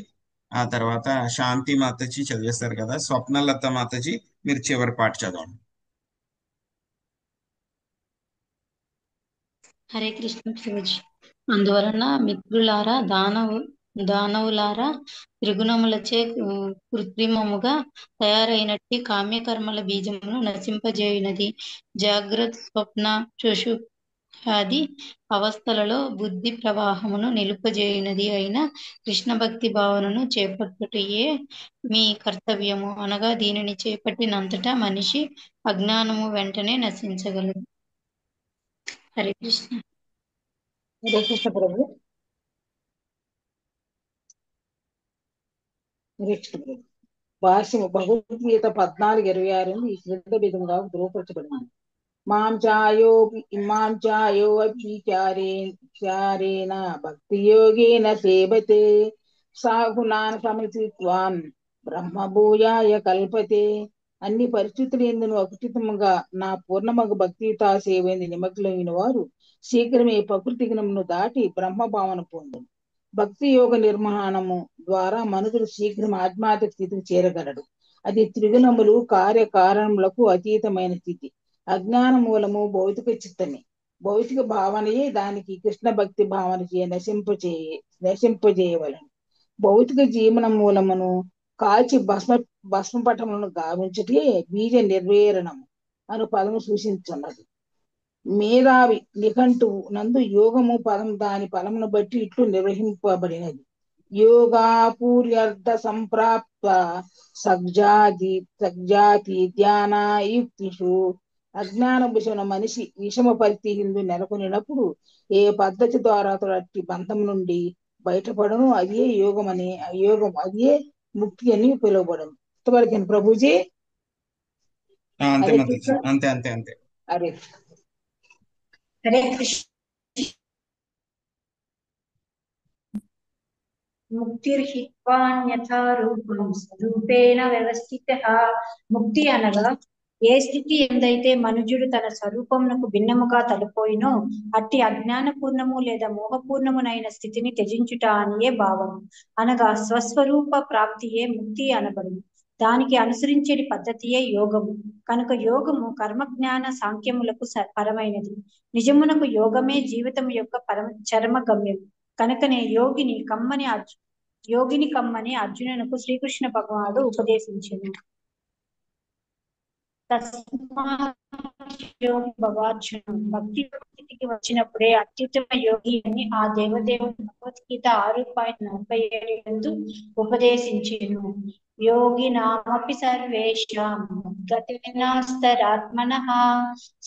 Speaker 1: ఆ తర్వాత శాంతి మాతజీ చదివేస్తారు కదా, స్వప్నలత మాతజీ మీరు చివరి పాట చదవండి.
Speaker 2: హరే కృష్ణ ప్రభుజీ. అందువలన మిత్రులారా, దానవులారా, త్రిగుణములచే కృత్రిమముగా తయారైనట్టి కామ్యకర్మల బీజమును నశింపజేయునది జాగ్రత్త, స్వప్న, సుషుప్త్యాది అవస్థలలో బుద్ధి ప్రవాహమును నిలుపజేయునది అయిన కృష్ణ భక్తి భావనను చేపట్టుటయే మీ కర్తవ్యము. అనగా దీనిని చేపట్టినంతటా మనిషి అజ్ఞానము వెంటనే నశించగలదు. హరే కృష్ణ.
Speaker 16: హరే కృష్ణ ప్రభు. హరే కృష్ణ ప్రభు. భాష్యము భగవద్గీత 14:26 ఈ క్రింద విధంగా ధృవపరచబడినది. మాం చాయో అభిచారేణ భక్తి యోగేన సేవతే సాగుణాన్ సమచిత్వాన్ బ్రహ్మభూయాయ కల్పతే. అన్ని పరిస్థితులు ఎందును అకుచితముగా నా పూర్ణమగు భక్తియుతా సేవేంది నిమగ్నమైన వారు శీఘ్రమే ప్రకృతి గుణమును దాటి బ్రహ్మభావన పొందును. భక్తి యోగ నిర్మాణము ద్వారా మనుషుడు శీఘ్రం ఆధ్యాత్మిక స్థితికి చేరగలడు. అది త్రిగుణములు కార్యకారణములకు అతీతమైన స్థితి. అజ్ఞాన మూలము భౌతిక చిత్తమే. భౌతిక భావనయే దానికి కృష్ణ భక్తి భావన నశింపజేయవలను. భౌతిక జీవన మూలమును కాల్చి భస్మపటములను గావించటే బీజ నిర్వేరణము అను పదము సూచించున్నది. మేధావి నిఘంటువు నందు యోగము పదం దాని ఫలమును బట్టి ఇట్లు నిర్వహింపబడినది. యోగాపూర్యర్థ సంప్రాప్త సగ్జాతి ధ్యానాయుక్తిషు. అజ్ఞాన భుషణ మనిషి విషమ పరిస్థితి నెలకొనినప్పుడు ఏ పద్ధతి ద్వారా అట్టి బంధం నుండి బయటపడను అదే యోగం అదే ముక్తి అని పిలువబడను. ఇంతవరకు ప్రభుజీ.
Speaker 1: అంతే మాతాజీ, అంతే అంతే అంతే.
Speaker 16: హరే
Speaker 17: హరే కృష్ణ. ముక్తిర్హిత్వాన్యథా రూపం స్వరూపేణ వ్యవస్థితః. ముక్తి అనగా ఏ స్థితి ఎందైతే మనుజుడు తన స్వరూపమునకు భిన్నముగా తలపోయినో అట్టి అజ్ఞానపూర్ణము లేదా మోహపూర్ణమునైన స్థితిని త్యజించుట అనియే భావము. అనగా స్వస్వరూప ప్రాప్తియే ముక్తి అనబడును. దానికి అనుసరించేది పద్ధతియే యోగము. కనుక యోగము కర్మజ్ఞాన సాంఖ్యములకు పరమైనది. నిజమునకు యోగమే జీవితం యొక్క చరమ గమ్యం. కనుకనే యోగిని కమ్మని అర్జునునకు శ్రీకృష్ణ భగవానుడు ఉపదేశించెను. భగవార్జును భక్తి స్థితికి వచ్చినప్పుడే అత్యుత్తమ యోగి అని ఆ దేవదేవుడు భగవద్గీత 6:47 ఉపదేశించెను. యోగినామపి సర్వేషాం గతేనాస్తరాత్మనః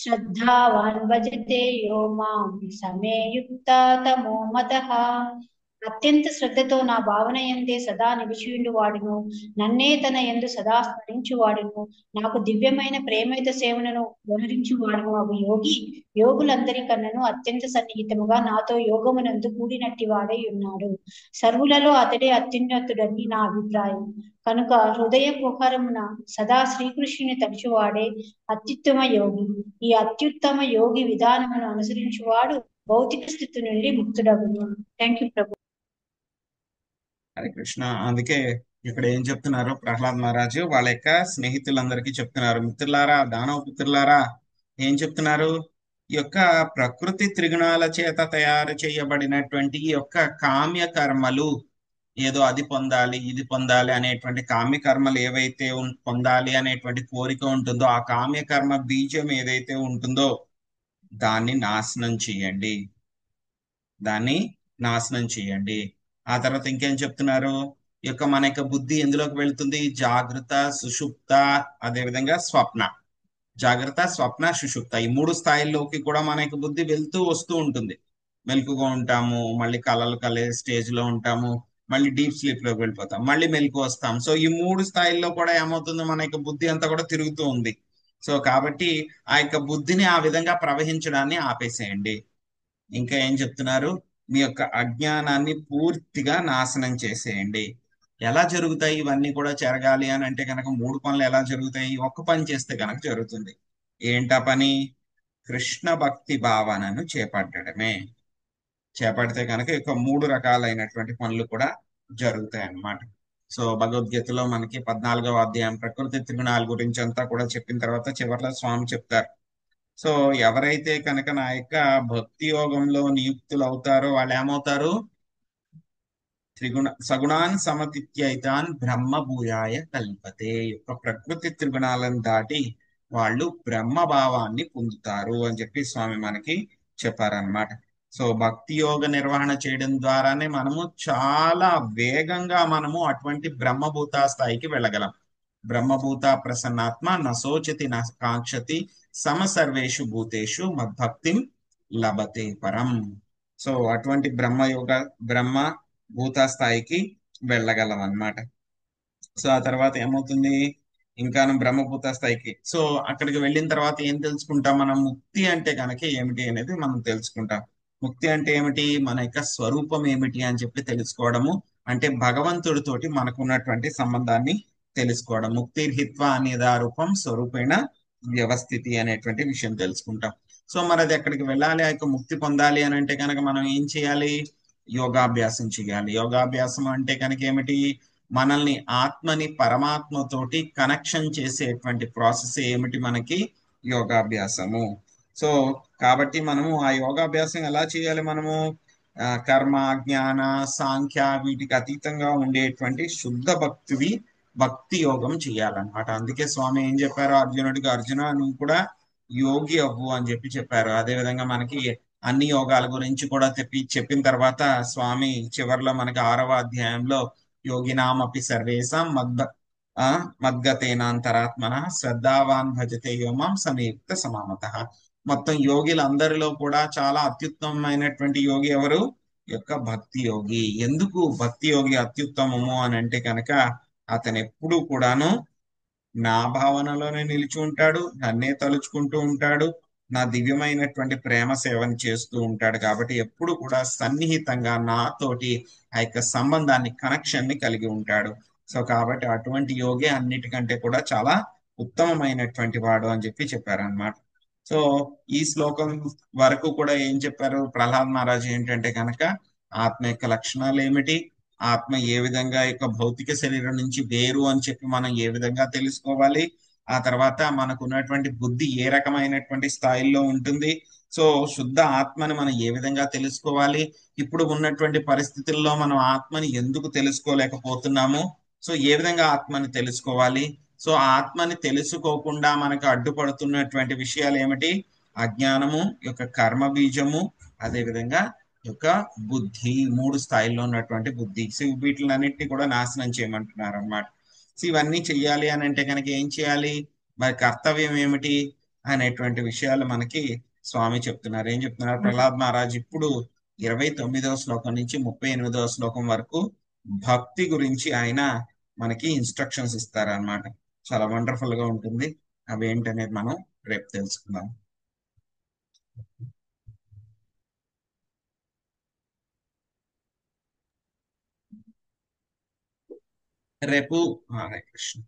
Speaker 17: శ్రద్ధావాన్ భజతే యో మాం సమే యుక్తా తమో మతః. అత్యంత శ్రద్ధతో నా భావన యందే సదా నిలిచియుండు వాడును, నన్నే తన యందు సదా స్మరించు వాడును, నాకు దివ్యమైన ప్రేమయుత సేవలను వనరించు వాడును అగు యోగి యోగులందరికన్నను అత్యంత సన్నిహితముగా నాతో యోగమునందు కూడినట్టి వాడై ఉన్నాడు. సర్వులలో అతడే అత్యున్నతుడని నా అభిప్రాయం. కనుక హృదయ కుహరమున సదా శ్రీకృష్ణుని తలుచువాడే అత్యుత్తమ యోగి. ఈ అత్యుత్తమ యోగి విధానమును అనుసరించువాడు భౌతిక స్థితి నుండి ముక్తుడగును. థ్యాంక్ యూ ప్రభు.
Speaker 1: హరే కృష్ణ. అందుకే ఇక్కడ ఏం చెప్తున్నారు ప్రహ్లాద్ మహారాజు వాళ్ళ యొక్క స్నేహితులందరికీ చెప్తున్నారు, మిత్రులారా, దానవ పుత్రులారా, ఏం చెప్తున్నారు, ఈ యొక్క ప్రకృతి త్రిగుణాల చేత తయారు చేయబడినటువంటి ఈ యొక్క కామ్య కర్మలు, ఏదో అది పొందాలి ఇది పొందాలి అనేటువంటి కామ్య కర్మలు ఏవైతే పొందాలి అనేటువంటి కోరిక ఉంటుందో ఆ కామ్య కర్మ బీజం ఏదైతే ఉంటుందో దాన్ని నాశనం చేయండి. దాన్ని నాశనం చేయండి. ఆ తర్వాత ఇంకేం చెప్తున్నారు? ఈ యొక్క మన యొక్క బుద్ధి ఎందులోకి వెళ్తుంది? జాగ్రత్త, సుషుప్త, అదేవిధంగా స్వప్న. జాగ్రత్త, స్వప్న, సుషుప్త ఈ 3 స్థాయిల్లోకి కూడా మన యొక్క బుద్ధి వెళ్తూ వస్తూ ఉంటుంది. మెలకుగా ఉంటాము, మళ్ళీ కలలు కలే స్టేజ్ లో ఉంటాము, మళ్ళీ డీప్ స్లీప్ లోకి వెళ్ళిపోతాం, మళ్ళీ మెలకు వస్తాం. సో ఈ 3 స్థాయిల్లో కూడా ఏమవుతుంది? మన యొక్క బుద్ధి అంతా కూడా తిరుగుతూ ఉంది. సో కాబట్టి ఆ యొక్క బుద్ధిని ఆ విధంగా ప్రవహించడాన్ని ఆపేసేయండి. ఇంకా ఏం చెప్తున్నారు? మీ యొక్క అజ్ఞానాన్ని పూర్తిగా నాశనం చేసేయండి. ఎలా జరుగుతాయి ఇవన్నీ కూడా జరగాలి అని అంటే కనుక 3 పనులు ఎలా జరుగుతాయి? ఒక్క పని చేస్తే కనుక జరుగుతుంది. ఏంటా పని? కృష్ణ భక్తి భావనను చేపట్టడమే. చేపడితే కనుక ఇక 3 రకాలైనటువంటి పనులు కూడా జరుగుతాయి అన్నమాట. సో భగవద్గీతలో మనకి 14వ అధ్యాయం ప్రకృతి త్రిగుణాల గురించి అంతా కూడా చెప్పిన తర్వాత చివరిలో స్వామి చెప్తారు. సో ఎవరైతే కనుక నా యొక్క భక్తి యోగంలో నియుక్తులు అవుతారో వాళ్ళు ఏమవుతారు? సగుణాన్ సమతిథ్యైతాన్ బ్రహ్మభూయాయ కల్పతే. యొక్క ప్రకృతి త్రిగుణాలను దాటి వాళ్ళు బ్రహ్మభావాన్ని పొందుతారు అని చెప్పి స్వామి మనకి చెప్పారనమాట. సో భక్తి యోగ నిర్వహణ చేయడం ద్వారానే మనము చాలా వేగంగా మనము అటువంటి బ్రహ్మభూత స్థాయికి వెళ్ళగలం. బ్రహ్మభూత ప్రసన్నాత్మ నశోచతి కాంక్షతి సమ సర్వేషు భూతేషు మద్భక్తిం లభతే పరం. సో అటువంటి బ్రహ్మ భూత స్థాయికి వెళ్ళగలం అన్నమాట. సో ఆ తర్వాత ఏమవుతుంది? ఇంకాను బ్రహ్మభూత స్థాయికి. సో అక్కడికి వెళ్ళిన తర్వాత ఏం తెలుసుకుంటాం? మనం ముక్తి అంటే కనుక ఏమిటి అనేది మనం తెలుసుకుంటాం. ముక్తి అంటే ఏమిటి? మన యొక్క స్వరూపం ఏమిటి అని చెప్పి తెలుసుకోవడము, అంటే భగవంతుడితోటి మనకున్నటువంటి సంబంధాన్ని తెలుసుకోవడం. ముక్తిర్హిత్వ అనేదా రూపం స్వరూపేణ వ్యవస్థితి అనేటువంటి విషయం తెలుసుకుంటాం. సో మరి అది ఎక్కడికి వెళ్ళాలి? ఆ యొక్క ముక్తి పొందాలి అని అంటే కనుక మనం ఏం చేయాలి? యోగాభ్యాసం చేయాలి. యోగాభ్యాసం అంటే కనుక ఏమిటి? మనల్ని ఆత్మని పరమాత్మతోటి కనెక్షన్ చేసేటువంటి ప్రాసెస్ ఏమిటి? మనకి యోగాభ్యాసము. సో కాబట్టి మనము ఆ యోగాభ్యాసం ఎలా చేయాలి? మనము కర్మ, జ్ఞాన, సాంఖ్య వీటికి అతీతంగా ఉండేటువంటి శుద్ధ భక్తి యోగం చేయాలన్నమాట. అందుకే స్వామి ఏం చెప్పారు అర్జునుడికి? అర్జున నువ్వు కూడా యోగి అవ్వు అని చెప్పారు. అదే విధంగా మనకి అన్ని యోగాల గురించి కూడా చెప్పిన తర్వాత స్వామి చివరిలో మనకి 6వ అధ్యాయంలో యోగినామపి సర్వేషాం మద్గతేనాంతరాత్మన శ్రద్ధావాన్ భజతే యోమాం సమయుక్త సమామతః. మొత్తం యోగిలందరిలో కూడా చాలా అత్యుత్తమమైనటువంటి యోగి ఎవరు? యొక్క భక్తి యోగి. ఎందుకు భక్తి యోగి అత్యుత్తమము అని అంటే కనుక అతను ఎప్పుడు కూడాను నా భావనలోనే నిలిచి ఉంటాడు, నన్నే తలుచుకుంటూ ఉంటాడు, నా దివ్యమైనటువంటి ప్రేమ సేవని చేస్తూ ఉంటాడు. కాబట్టి ఎప్పుడు కూడా సన్నిహితంగా నాతోటి ఆ యొక్క సంబంధాన్ని, కనెక్షన్ ని కలిగి ఉంటాడు. సో కాబట్టి అటువంటి యోగే అన్నిటికంటే కూడా చాలా ఉత్తమమైనటువంటి వాడు అని చెప్పారనమాట. సో ఈ శ్లోకం వరకు కూడా ఏం చెప్పారు ప్రహ్లాద్ మహారాజ్ ఏంటంటే కనుక ఆత్మ యొక్క లక్షణాలు ఏమిటి, ఆత్మ ఏ విధంగా యొక్క భౌతిక శరీరం నుంచి వేరు అని చెప్పి మనం ఏ విధంగా తెలుసుకోవాలి, ఆ తర్వాత మనకు ఉన్నటువంటి బుద్ధి ఏ రకమైనటువంటి స్థాయిల్లో ఉంటుంది, సో శుద్ధ ఆత్మని మనం ఏ విధంగా తెలుసుకోవాలి, ఇప్పుడు ఉన్నటువంటి పరిస్థితుల్లో మనం ఆత్మని ఎందుకు తెలుసుకోలేకపోతున్నాము, సో ఏ విధంగా ఆత్మని తెలుసుకోవాలి, సో ఆత్మని తెలుసుకోకుండా మనకు అడ్డుపడుతున్నటువంటి విషయాలు ఏమిటి? అజ్ఞానము, యొక్క కర్మ బీజము, అదే విధంగా యొక్క బుద్ధి, 3 స్థాయిల్లో ఉన్నటువంటి బుద్ధి. సో వీటిలన్నింటినీ కూడా నాశనం చేయమంటున్నారు అన్నమాట. సో ఇవన్నీ చెయ్యాలి అని అంటే కనుక ఏం చేయాలి? మరి కర్తవ్యం ఏమిటి అనేటువంటి విషయాలు మనకి స్వామి చెప్తున్నారు. ఏం చెప్తున్నారు? ప్రహ్లాద్ మహారాజ్ ఇప్పుడు 29వ శ్లోకం నుంచి 38వ శ్లోకం వరకు భక్తి గురించి ఆయన మనకి ఇన్స్ట్రక్షన్స్ ఇస్తారన్నమాట. చాలా వండర్ఫుల్ గా ఉంటుంది. అవి ఏంటనేది మనం రేపు తెలుసుకుందాం. రేపు హరే కృష్ణ.